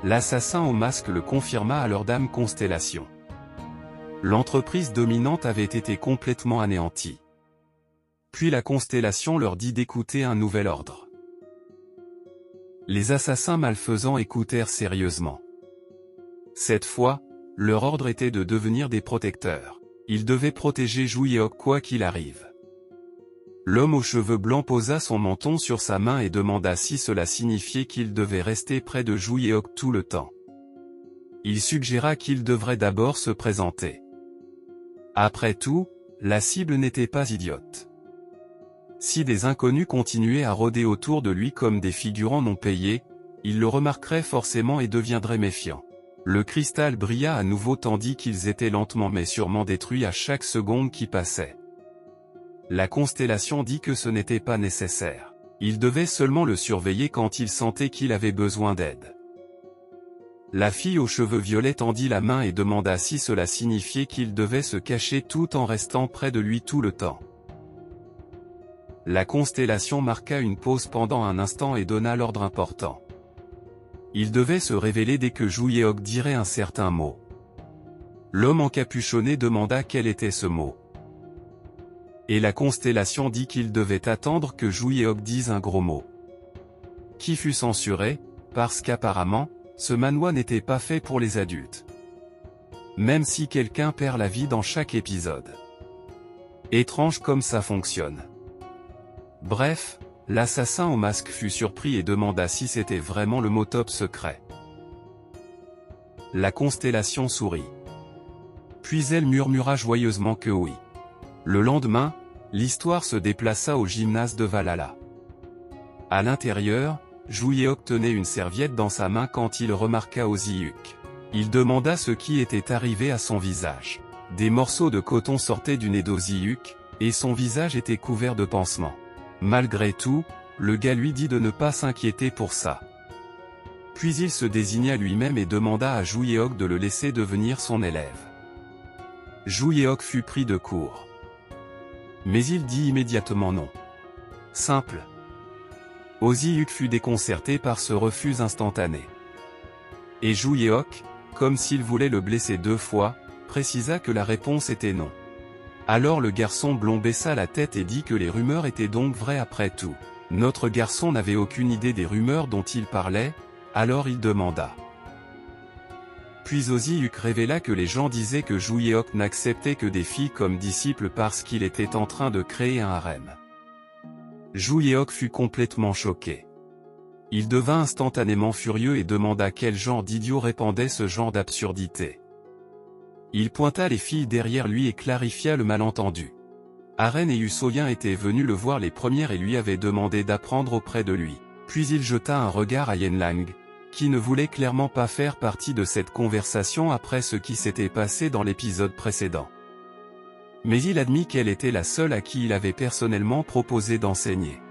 L'assassin au masque le confirma à leur dame Constellation. L'entreprise dominante avait été complètement anéantie. Puis la Constellation leur dit d'écouter un nouvel ordre. Les assassins malfaisants écoutèrent sérieusement. Cette fois, leur ordre était de devenir des protecteurs. Ils devaient protéger Jouyeok quoi qu'il arrive. L'homme aux cheveux blancs posa son menton sur sa main et demanda si cela signifiait qu'il devait rester près de Jouyeok tout le temps. Il suggéra qu'il devrait d'abord se présenter. Après tout, la cible n'était pas idiote. Si des inconnus continuaient à rôder autour de lui comme des figurants non payés, il le remarquerait forcément et deviendrait méfiant. Le cristal brilla à nouveau tandis qu'ils étaient lentement mais sûrement détruits à chaque seconde qui passait. La constellation dit que ce n'était pas nécessaire. Il devait seulement le surveiller quand il sentait qu'il avait besoin d'aide. La fille aux cheveux violets tendit la main et demanda si cela signifiait qu'il devait se cacher tout en restant près de lui tout le temps. La constellation marqua une pause pendant un instant et donna l'ordre important. Il devait se révéler dès que Jouyeok dirait un certain mot. L'homme encapuchonné demanda quel était ce mot. Et la constellation dit qu'il devait attendre que Jouyeok dise un gros mot. Qui fut censuré, parce qu'apparemment, ce manhwa n'était pas fait pour les adultes. Même si quelqu'un perd la vie dans chaque épisode. Étrange comme ça fonctionne. Bref, l'assassin au masque fut surpris et demanda si c'était vraiment le mot top secret. La constellation sourit. Puis elle murmura joyeusement que oui. Le lendemain, l'histoire se déplaça au gymnase de Valhalla. À l'intérieur, Jouyeok tenait une serviette dans sa main quand il remarqua Ozzyuk. Il demanda ce qui était arrivé à son visage. Des morceaux de coton sortaient du nez d'Ozzyuk, et son visage était couvert de pansements. Malgré tout, le gars lui dit de ne pas s'inquiéter pour ça. Puis il se désigna lui-même et demanda à Jouyeok de le laisser devenir son élève. Jouyeok fut pris de court. Mais il dit immédiatement non. Simple. Ozzyuk fut déconcerté par ce refus instantané. Et Jouyeok, comme s'il voulait le blesser 2 fois, précisa que la réponse était non. Alors le garçon blond baissa la tête et dit que les rumeurs étaient donc vraies après tout. Notre garçon n'avait aucune idée des rumeurs dont il parlait, alors il demanda. Puis Ozzyuk révéla que les gens disaient que Jouyeok n'acceptait que des filles comme disciples parce qu'il était en train de créer un harem. Jouyeok fut complètement choqué. Il devint instantanément furieux et demanda quel genre d'idiot répandait ce genre d'absurdité. Il pointa les filles derrière lui et clarifia le malentendu. Aren et Usoyin étaient venus le voir les premières et lui avaient demandé d'apprendre auprès de lui. Puis il jeta un regard à Yenlang, qui ne voulait clairement pas faire partie de cette conversation après ce qui s'était passé dans l'épisode précédent. Mais il admit qu'elle était la seule à qui il avait personnellement proposé d'enseigner.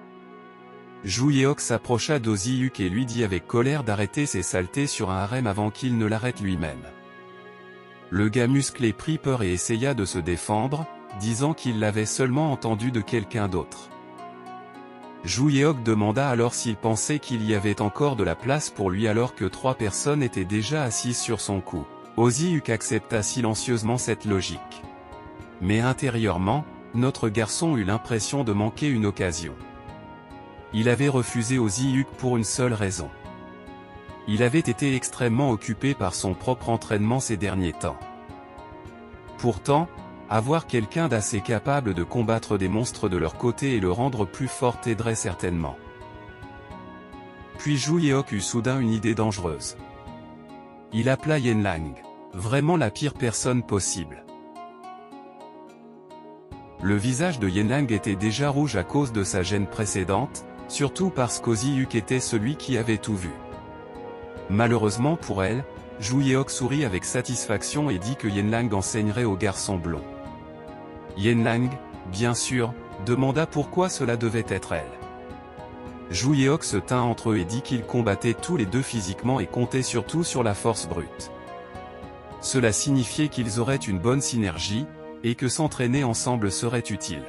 Jouyeok s'approcha d'Ozzyuk et lui dit avec colère d'arrêter ses saletés sur un harem avant qu'il ne l'arrête lui-même. Le gars musclé prit peur et essaya de se défendre, disant qu'il l'avait seulement entendu de quelqu'un d'autre. Jouyeok demanda alors s'il pensait qu'il y avait encore de la place pour lui alors que 3 personnes étaient déjà assises sur son cou. Ozzyuk accepta silencieusement cette logique. Mais intérieurement, notre garçon eut l'impression de manquer une occasion. Il avait refusé Ozzyuk pour une seule raison. Il avait été extrêmement occupé par son propre entraînement ces derniers temps. Pourtant, avoir quelqu'un d'assez capable de combattre des monstres de leur côté et le rendre plus fort aiderait certainement. Puis Jouyeok eut soudain une idée dangereuse. Il appela Yenlang. Vraiment la pire personne possible. Le visage de Yenlang était déjà rouge à cause de sa gêne précédente, surtout parce qu'Ozzyuk était celui qui avait tout vu. Malheureusement pour elle, Jouyeok sourit avec satisfaction et dit que Yenlang enseignerait au garçon blond. Yenlang, bien sûr, demanda pourquoi cela devait être elle. Jouyeok se tint entre eux et dit qu'ils combattaient tous les deux physiquement et comptaient surtout sur la force brute. Cela signifiait qu'ils auraient une bonne synergie, et que s'entraîner ensemble serait utile.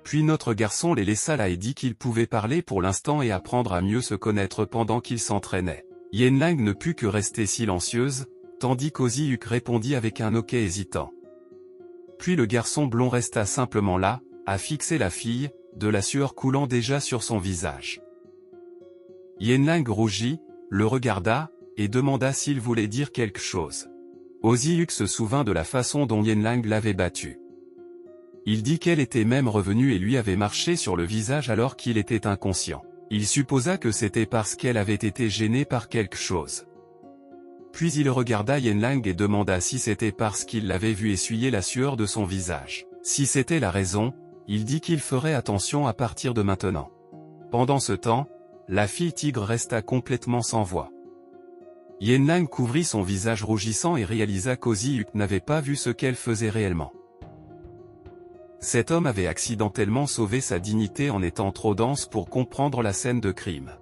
Puis notre garçon les laissa là et dit qu'ils pouvaient parler pour l'instant et apprendre à mieux se connaître pendant qu'ils s'entraînaient. Yenlang ne put que rester silencieuse, tandis qu'Ozzyuk répondit avec un ok hésitant. Puis le garçon blond resta simplement là, à fixer la fille, de la sueur coulant déjà sur son visage. Yenlang rougit, le regarda, et demanda s'il voulait dire quelque chose. Ozzyuk se souvint de la façon dont Yenlang l'avait battu. Il dit qu'elle était même revenue et lui avait marché sur le visage alors qu'il était inconscient. Il supposa que c'était parce qu'elle avait été gênée par quelque chose. Puis il regarda Yenlang et demanda si c'était parce qu'il l'avait vu essuyer la sueur de son visage. Si c'était la raison, il dit qu'il ferait attention à partir de maintenant. Pendant ce temps, la fille tigre resta complètement sans voix. Yenlang couvrit son visage rougissant et réalisa qu'Ozzyuk n'avait pas vu ce qu'elle faisait réellement. Cet homme avait accidentellement sauvé sa dignité en étant trop dense pour comprendre la scène de crime.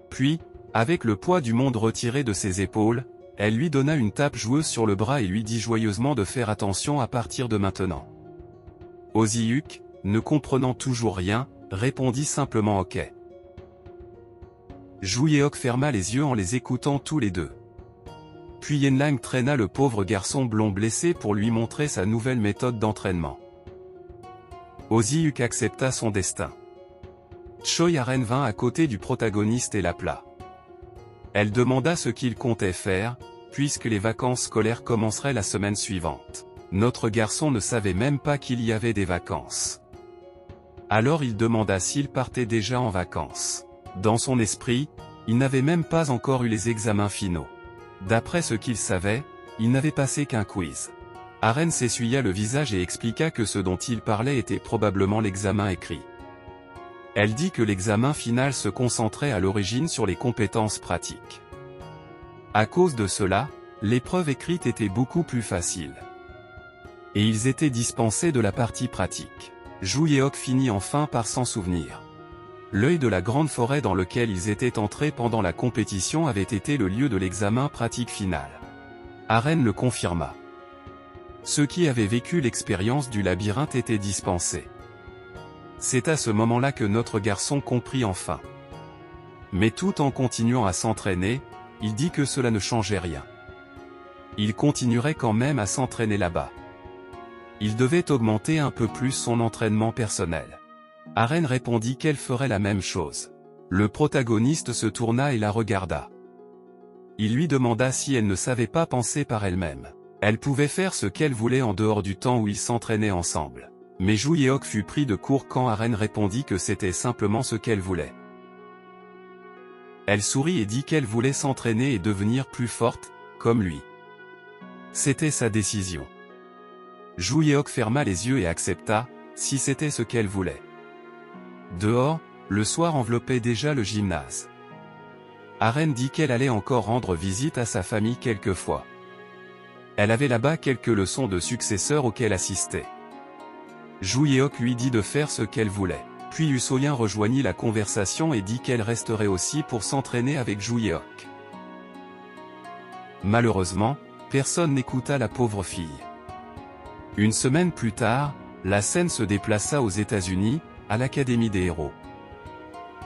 Puis, avec le poids du monde retiré de ses épaules, elle lui donna une tape joueuse sur le bras et lui dit joyeusement de faire attention à partir de maintenant. Ozzyuk, ne comprenant toujours rien, répondit simplement ok. Jouyeok ferma les yeux en les écoutant tous les deux. Puis Yenlang traîna le pauvre garçon blond blessé pour lui montrer sa nouvelle méthode d'entraînement. Ozzyuk accepta son destin. Choyaren vint à côté du protagoniste et l'appela. Elle demanda ce qu'il comptait faire, puisque les vacances scolaires commenceraient la semaine suivante. Notre garçon ne savait même pas qu'il y avait des vacances. Alors il demanda s'il partait déjà en vacances. Dans son esprit, il n'avait même pas encore eu les examens finaux. D'après ce qu'il savait, il n'avait passé qu'un quiz. Aren s'essuya le visage et expliqua que ce dont il parlait était probablement l'examen écrit. Elle dit que l'examen final se concentrait à l'origine sur les compétences pratiques. À cause de cela, l'épreuve écrite était beaucoup plus facile. Et ils étaient dispensés de la partie pratique. Ju Yeok finit enfin par s'en souvenir. L'œil de la grande forêt dans lequel ils étaient entrés pendant la compétition avait été le lieu de l'examen pratique final. Aren le confirma. Ceux qui avaient vécu l'expérience du labyrinthe étaient dispensés. C'est à ce moment-là que notre garçon comprit enfin. Mais tout en continuant à s'entraîner, il dit que cela ne changeait rien. Il continuerait quand même à s'entraîner là-bas. Il devait augmenter un peu plus son entraînement personnel. Aren répondit qu'elle ferait la même chose. Le protagoniste se tourna et la regarda. Il lui demanda si elle ne savait pas penser par elle-même. Elle pouvait faire ce qu'elle voulait en dehors du temps où ils s'entraînaient ensemble. Mais Ju Yeok fut pris de court quand Aren répondit que c'était simplement ce qu'elle voulait. Elle sourit et dit qu'elle voulait s'entraîner et devenir plus forte, comme lui. C'était sa décision. Ju Yeok ferma les yeux et accepta, si c'était ce qu'elle voulait. Dehors, le soir enveloppait déjà le gymnase. Aren dit qu'elle allait encore rendre visite à sa famille quelquefois. Elle avait là-bas quelques leçons de successeurs auxquelles assister. Ju Yeok lui dit de faire ce qu'elle voulait. Puis Usoyen rejoignit la conversation et dit qu'elle resterait aussi pour s'entraîner avec Ju Yeok. Malheureusement, personne n'écouta la pauvre fille. Une semaine plus tard, la scène se déplaça aux États-Unis, à l'Académie des héros.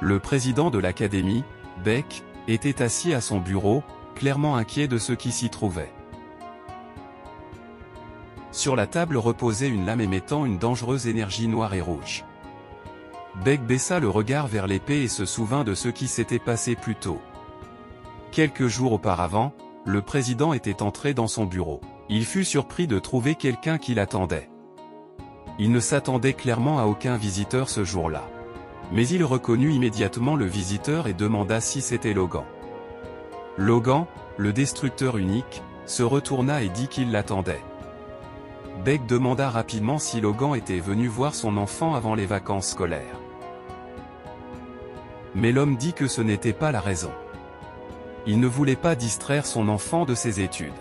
Le président de l'Académie, Beck, était assis à son bureau, clairement inquiet de ce qui s'y trouvait. Sur la table reposait une lame émettant une dangereuse énergie noire et rouge. Beck baissa le regard vers l'épée et se souvint de ce qui s'était passé plus tôt. Quelques jours auparavant, le président était entré dans son bureau. Il fut surpris de trouver quelqu'un qui l'attendait. Il ne s'attendait clairement à aucun visiteur ce jour-là. Mais il reconnut immédiatement le visiteur et demanda si c'était Logan. Logan, le destructeur unique, se retourna et dit qu'il l'attendait. Beck demanda rapidement si Logan était venu voir son enfant avant les vacances scolaires. Mais l'homme dit que ce n'était pas la raison. Il ne voulait pas distraire son enfant de ses études.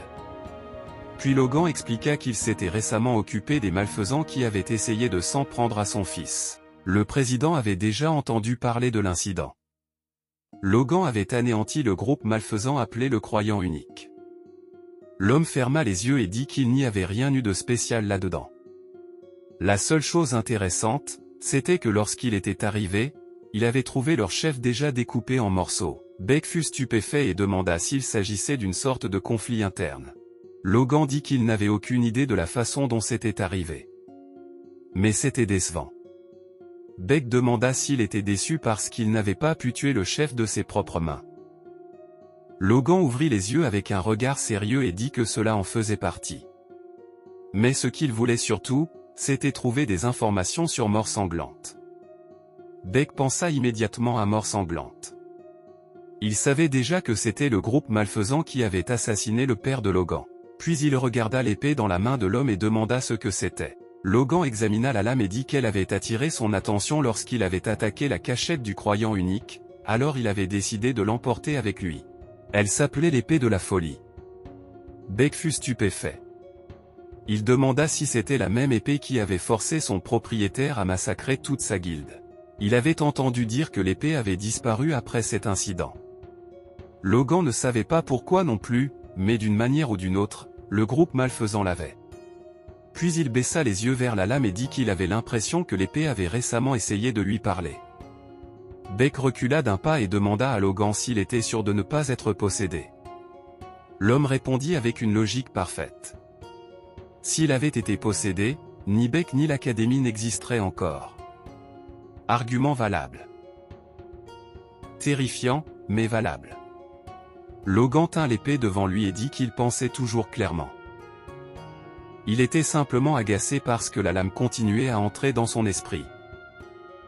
Puis Logan expliqua qu'il s'était récemment occupé des malfaisants qui avaient essayé de s'en prendre à son fils. Le président avait déjà entendu parler de l'incident. Logan avait anéanti le groupe malfaisant appelé le Croyant Unique. L'homme ferma les yeux et dit qu'il n'y avait rien eu de spécial là-dedans. La seule chose intéressante, c'était que lorsqu'il était arrivé, il avait trouvé leur chef déjà découpé en morceaux. Beck fut stupéfait et demanda s'il s'agissait d'une sorte de conflit interne. Logan dit qu'il n'avait aucune idée de la façon dont c'était arrivé. Mais c'était décevant. Beck demanda s'il était déçu parce qu'il n'avait pas pu tuer le chef de ses propres mains. Logan ouvrit les yeux avec un regard sérieux et dit que cela en faisait partie. Mais ce qu'il voulait surtout, c'était trouver des informations sur Mort Sanglante. Beck pensa immédiatement à Mort Sanglante. Il savait déjà que c'était le groupe malfaisant qui avait assassiné le père de Logan. Puis il regarda l'épée dans la main de l'homme et demanda ce que c'était. Logan examina la lame et dit qu'elle avait attiré son attention lorsqu'il avait attaqué la cachette du Croyant Unique, alors il avait décidé de l'emporter avec lui. Elle s'appelait l'épée de la folie. Beck fut stupéfait. Il demanda si c'était la même épée qui avait forcé son propriétaire à massacrer toute sa guilde. Il avait entendu dire que l'épée avait disparu après cet incident. Logan ne savait pas pourquoi non plus, mais d'une manière ou d'une autre, le groupe malfaisant l'avait. Puis il baissa les yeux vers la lame et dit qu'il avait l'impression que l'épée avait récemment essayé de lui parler. Beck recula d'un pas et demanda à Logan s'il était sûr de ne pas être possédé. L'homme répondit avec une logique parfaite. S'il avait été possédé, ni Beck ni l'Académie n'existeraient encore. Argument valable. Terrifiant, mais valable. Logan tint l'épée devant lui et dit qu'il pensait toujours clairement. Il était simplement agacé parce que la lame continuait à entrer dans son esprit.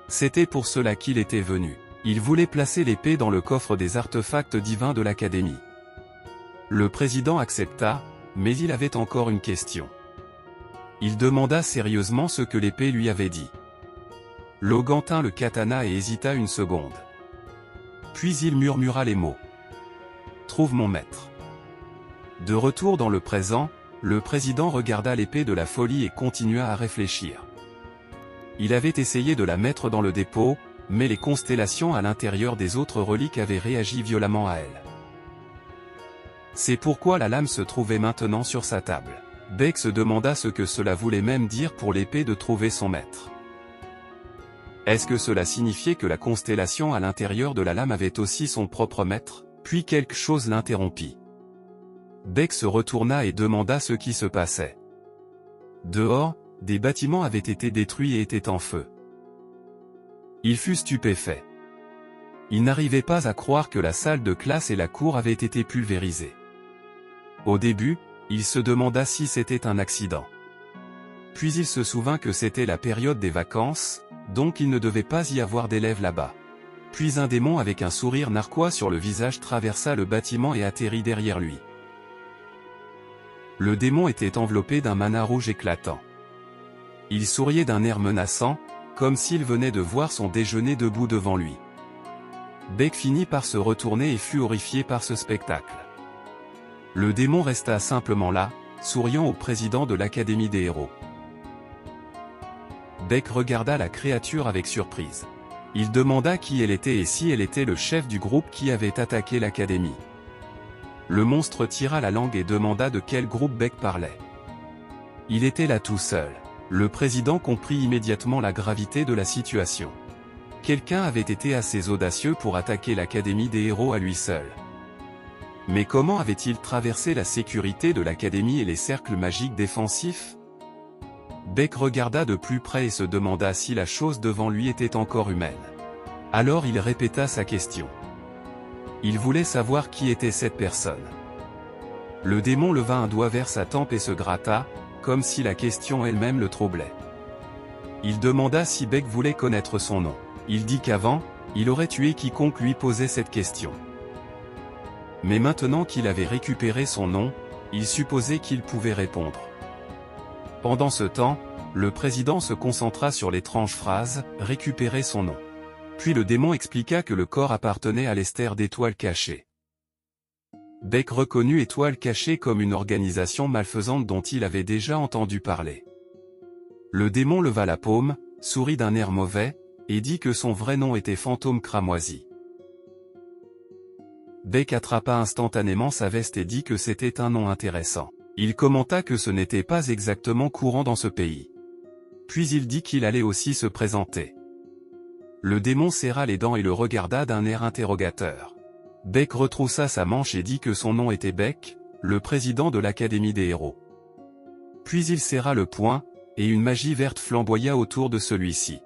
C'était pour cela qu'il était venu. Il voulait placer l'épée dans le coffre des artefacts divins de l'Académie. Le président accepta, mais il avait encore une question. Il demanda sérieusement ce que l'épée lui avait dit. Logan tint le katana et hésita une seconde. Puis il murmura les mots. « Trouve mon maître ». De retour dans le présent, le président regarda l'épée de la folie et continua à réfléchir. Il avait essayé de la mettre dans le dépôt, mais les constellations à l'intérieur des autres reliques avaient réagi violemment à elle. C'est pourquoi la lame se trouvait maintenant sur sa table. Beck se demanda ce que cela voulait même dire pour l'épée de trouver son maître. Est-ce que cela signifiait que la constellation à l'intérieur de la lame avait aussi son propre maître? Puis quelque chose l'interrompit. Beck se retourna et demanda ce qui se passait. Dehors, des bâtiments avaient été détruits et étaient en feu. Il fut stupéfait. Il n'arrivait pas à croire que la salle de classe et la cour avaient été pulvérisées. Au début, il se demanda si c'était un accident. Puis il se souvint que c'était la période des vacances, donc il ne devait pas y avoir d'élèves là-bas. Puis un démon avec un sourire narquois sur le visage traversa le bâtiment et atterrit derrière lui. Le démon était enveloppé d'un mana rouge éclatant. Il souriait d'un air menaçant, comme s'il venait de voir son déjeuner debout devant lui. Beck finit par se retourner et fut horrifié par ce spectacle. Le démon resta simplement là, souriant au président de l'Académie des héros. Beck regarda la créature avec surprise. Il demanda qui elle était et si elle était le chef du groupe qui avait attaqué l'Académie. Le monstre tira la langue et demanda de quel groupe Beck parlait. Il était là tout seul. Le président comprit immédiatement la gravité de la situation. Quelqu'un avait été assez audacieux pour attaquer l'Académie des héros à lui seul. Mais comment avait-il traversé la sécurité de l'Académie et les cercles magiques défensifs? Beck regarda de plus près et se demanda si la chose devant lui était encore humaine. Alors il répéta sa question. Il voulait savoir qui était cette personne. Le démon leva un doigt vers sa tempe et se gratta, comme si la question elle-même le troublait. Il demanda si Beck voulait connaître son nom. Il dit qu'avant, il aurait tué quiconque lui posait cette question. Mais maintenant qu'il avait récupéré son nom, il supposait qu'il pouvait répondre. Pendant ce temps, le président se concentra sur l'étrange phrase « récupérer son nom ». Puis le démon expliqua que le corps appartenait à l'Esther d'Étoile Cachée. Beck reconnut Étoile Cachée comme une organisation malfaisante dont il avait déjà entendu parler. Le démon leva la paume, sourit d'un air mauvais, et dit que son vrai nom était Fantôme Cramoisi. Beck attrapa instantanément sa veste et dit que c'était un nom intéressant. Il commenta que ce n'était pas exactement courant dans ce pays. Puis il dit qu'il allait aussi se présenter. Le démon serra les dents et le regarda d'un air interrogateur. Beck retroussa sa manche et dit que son nom était Beck, le président de l'Académie des héros. Puis il serra le poing, et une magie verte flamboya autour de celui-ci.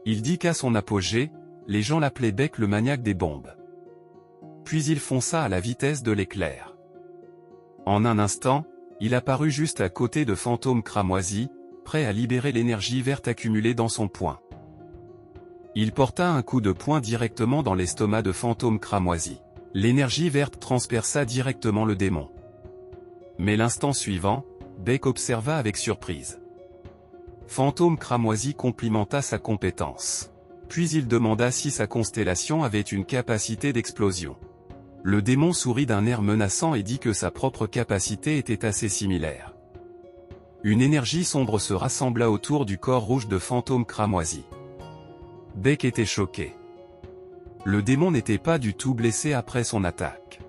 Il dit qu'à son apogée, les gens l'appelaient Beck le maniaque des bombes. Puis il fonça à la vitesse de l'éclair. En un instant, il apparut juste à côté de Fantôme Cramoisi, prêt à libérer l'énergie verte accumulée dans son poing. Il porta un coup de poing directement dans l'estomac de Fantôme Cramoisi. L'énergie verte transperça directement le démon. Mais l'instant suivant, Beck observa avec surprise. Fantôme Cramoisi complimenta sa compétence. Puis il demanda si sa constellation avait une capacité d'explosion. Le démon sourit d'un air menaçant et dit que sa propre capacité était assez similaire. Une énergie sombre se rassembla autour du corps rouge de Fantôme Cramoisi. Beck était choqué. Le démon n'était pas du tout blessé après son attaque.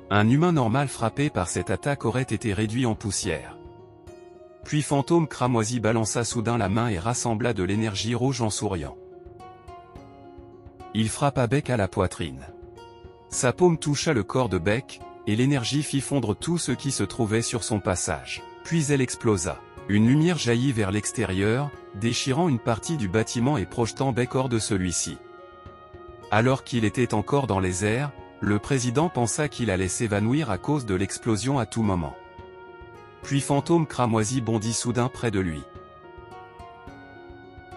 Un humain normal frappé par cette attaque aurait été réduit en poussière. Puis Fantôme Cramoisi balança soudain la main et rassembla de l'énergie rouge en souriant. Il frappa Beck à la poitrine. Sa paume toucha le corps de Beck, et l'énergie fit fondre tout ce qui se trouvait sur son passage. Puis elle explosa. Une lumière jaillit vers l'extérieur, déchirant une partie du bâtiment et projetant Beck hors de celui-ci. Alors qu'il était encore dans les airs, le président pensa qu'il allait s'évanouir à cause de l'explosion à tout moment. Puis Fantôme Cramoisi bondit soudain près de lui.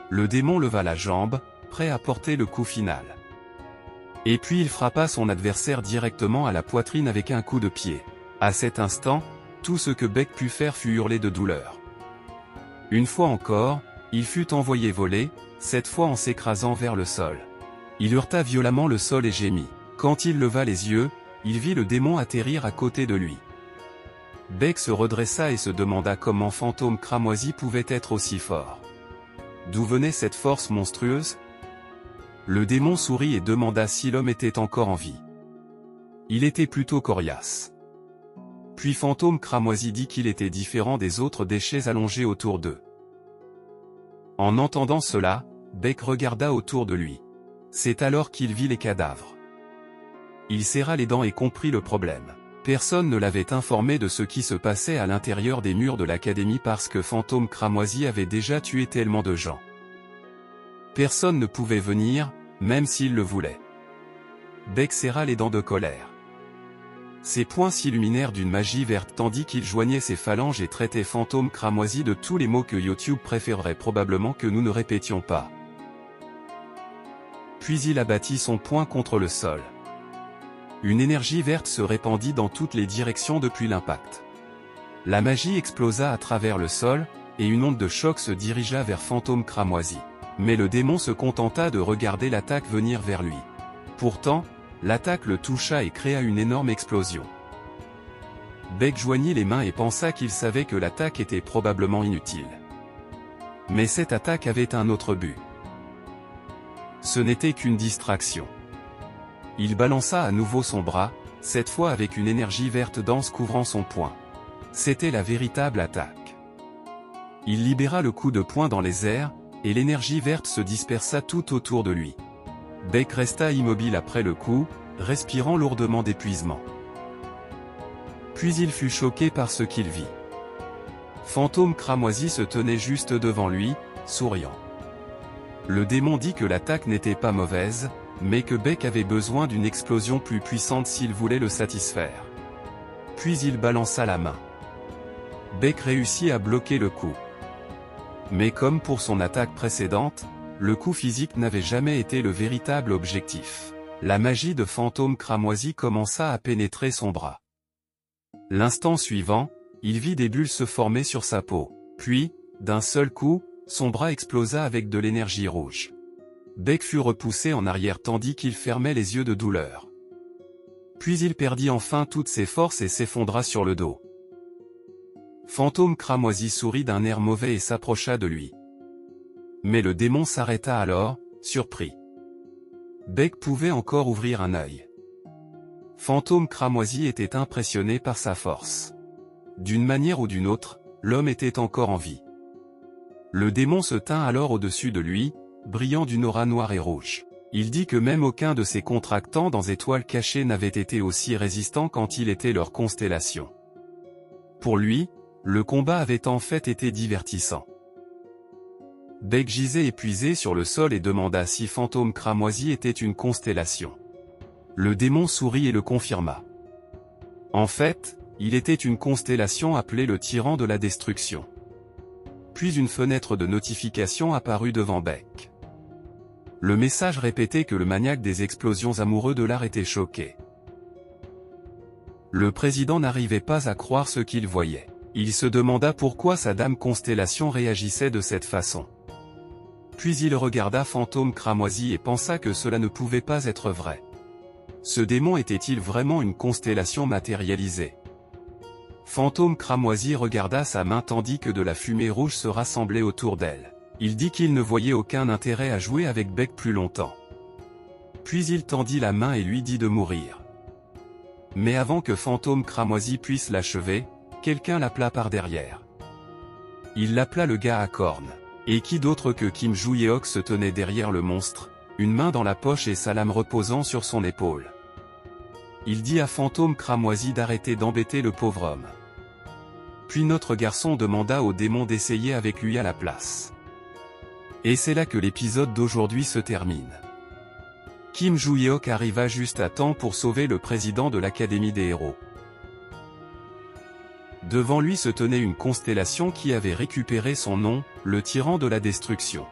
Le démon leva la jambe, prêt à porter le coup final. Et puis il frappa son adversaire directement à la poitrine avec un coup de pied. À cet instant, tout ce que Beck put faire fut hurler de douleur. Une fois encore, il fut envoyé voler, cette fois en s'écrasant vers le sol. Il heurta violemment le sol et gémit. Quand il leva les yeux, il vit le démon atterrir à côté de lui. Beck se redressa et se demanda comment Fantôme Cramoisi pouvait être aussi fort. D'où venait cette force monstrueuse? Le démon sourit et demanda si l'homme était encore en vie. Il était plutôt coriace. Puis Fantôme Cramoisi dit qu'il était différent des autres déchets allongés autour d'eux. En entendant cela, Beck regarda autour de lui. C'est alors qu'il vit les cadavres. Il serra les dents et comprit le problème. Personne ne l'avait informé de ce qui se passait à l'intérieur des murs de l'académie parce que Fantôme Cramoisi avait déjà tué tellement de gens. Personne ne pouvait venir, même s'il le voulait. Beck serra les dents de colère. Ses poings s'illuminèrent d'une magie verte tandis qu'il joignait ses phalanges et traitait Fantôme Cramoisi de tous les mots que YouTube préférerait probablement que nous ne répétions pas. Puis il abattit son poing contre le sol. Une énergie verte se répandit dans toutes les directions depuis l'impact. La magie explosa à travers le sol, et une onde de choc se dirigea vers Fantôme Cramoisi. Mais le démon se contenta de regarder l'attaque venir vers lui. Pourtant, l'attaque le toucha et créa une énorme explosion. Beck joignit les mains et pensa qu'il savait que l'attaque était probablement inutile. Mais cette attaque avait un autre but. Ce n'était qu'une distraction. Il balança à nouveau son bras, cette fois avec une énergie verte dense couvrant son poing. C'était la véritable attaque. Il libéra le coup de poing dans les airs, et l'énergie verte se dispersa tout autour de lui. Beck resta immobile après le coup, respirant lourdement d'épuisement. Puis il fut choqué par ce qu'il vit. Fantôme Cramoisi se tenait juste devant lui, souriant. Le démon dit que l'attaque n'était pas mauvaise, mais que Beck avait besoin d'une explosion plus puissante s'il voulait le satisfaire. Puis il balança la main. Beck réussit à bloquer le coup. Mais comme pour son attaque précédente, le coup physique n'avait jamais été le véritable objectif. La magie de Fantôme Cramoisi commença à pénétrer son bras. L'instant suivant, il vit des bulles se former sur sa peau. Puis, d'un seul coup, son bras explosa avec de l'énergie rouge. Beck fut repoussé en arrière tandis qu'il fermait les yeux de douleur. Puis il perdit enfin toutes ses forces et s'effondra sur le dos. Fantôme Cramoisi sourit d'un air mauvais et s'approcha de lui. Mais le démon s'arrêta alors, surpris. Beck pouvait encore ouvrir un œil. Fantôme Cramoisi était impressionné par sa force. D'une manière ou d'une autre, l'homme était encore en vie. Le démon se tint alors au-dessus de lui, brillant d'une aura noire et rouge. Il dit que même aucun de ses contractants dans Étoiles Cachées n'avait été aussi résistant quand il était leur constellation. Pour lui, le combat avait en fait été divertissant. Beck gisait épuisé sur le sol et demanda si Fantôme Cramoisi était une constellation. Le démon sourit et le confirma. En fait, il était une constellation appelée le Tyran de la Destruction. Puis une fenêtre de notification apparut devant Beck. Le message répétait que le maniaque des explosions amoureux de l'art était choqué. Le président n'arrivait pas à croire ce qu'il voyait. Il se demanda pourquoi sa dame constellation réagissait de cette façon. Puis il regarda Fantôme Cramoisi et pensa que cela ne pouvait pas être vrai. Ce démon était-il vraiment une constellation matérialisée? Fantôme Cramoisi regarda sa main tandis que de la fumée rouge se rassemblait autour d'elle. Il dit qu'il ne voyait aucun intérêt à jouer avec Beck plus longtemps. Puis il tendit la main et lui dit de mourir. Mais avant que Fantôme Cramoisi puisse l'achever, quelqu'un l'appela par derrière. Il l'appela le gars à cornes. Et qui d'autre que Kim Joo-yeok se tenait derrière le monstre, une main dans la poche et sa lame reposant sur son épaule. Il dit à Fantôme Cramoisi d'arrêter d'embêter le pauvre homme. Puis notre garçon demanda au démon d'essayer avec lui à la place. Et c'est là que l'épisode d'aujourd'hui se termine. Kim Joo-yeok arriva juste à temps pour sauver le président de l'Académie des héros. Devant lui se tenait une constellation qui avait récupéré son nom, le tyran de la destruction.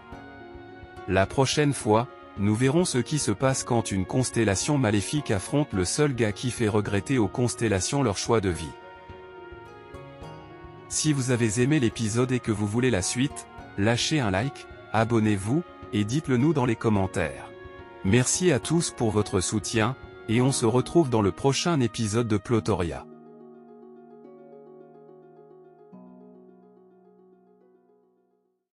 La prochaine fois, nous verrons ce qui se passe quand une constellation maléfique affronte le seul gars qui fait regretter aux constellations leur choix de vie. Si vous avez aimé l'épisode et que vous voulez la suite, lâchez un like, abonnez-vous, et dites-le nous dans les commentaires. Merci à tous pour votre soutien, et on se retrouve dans le prochain épisode de Plotoria.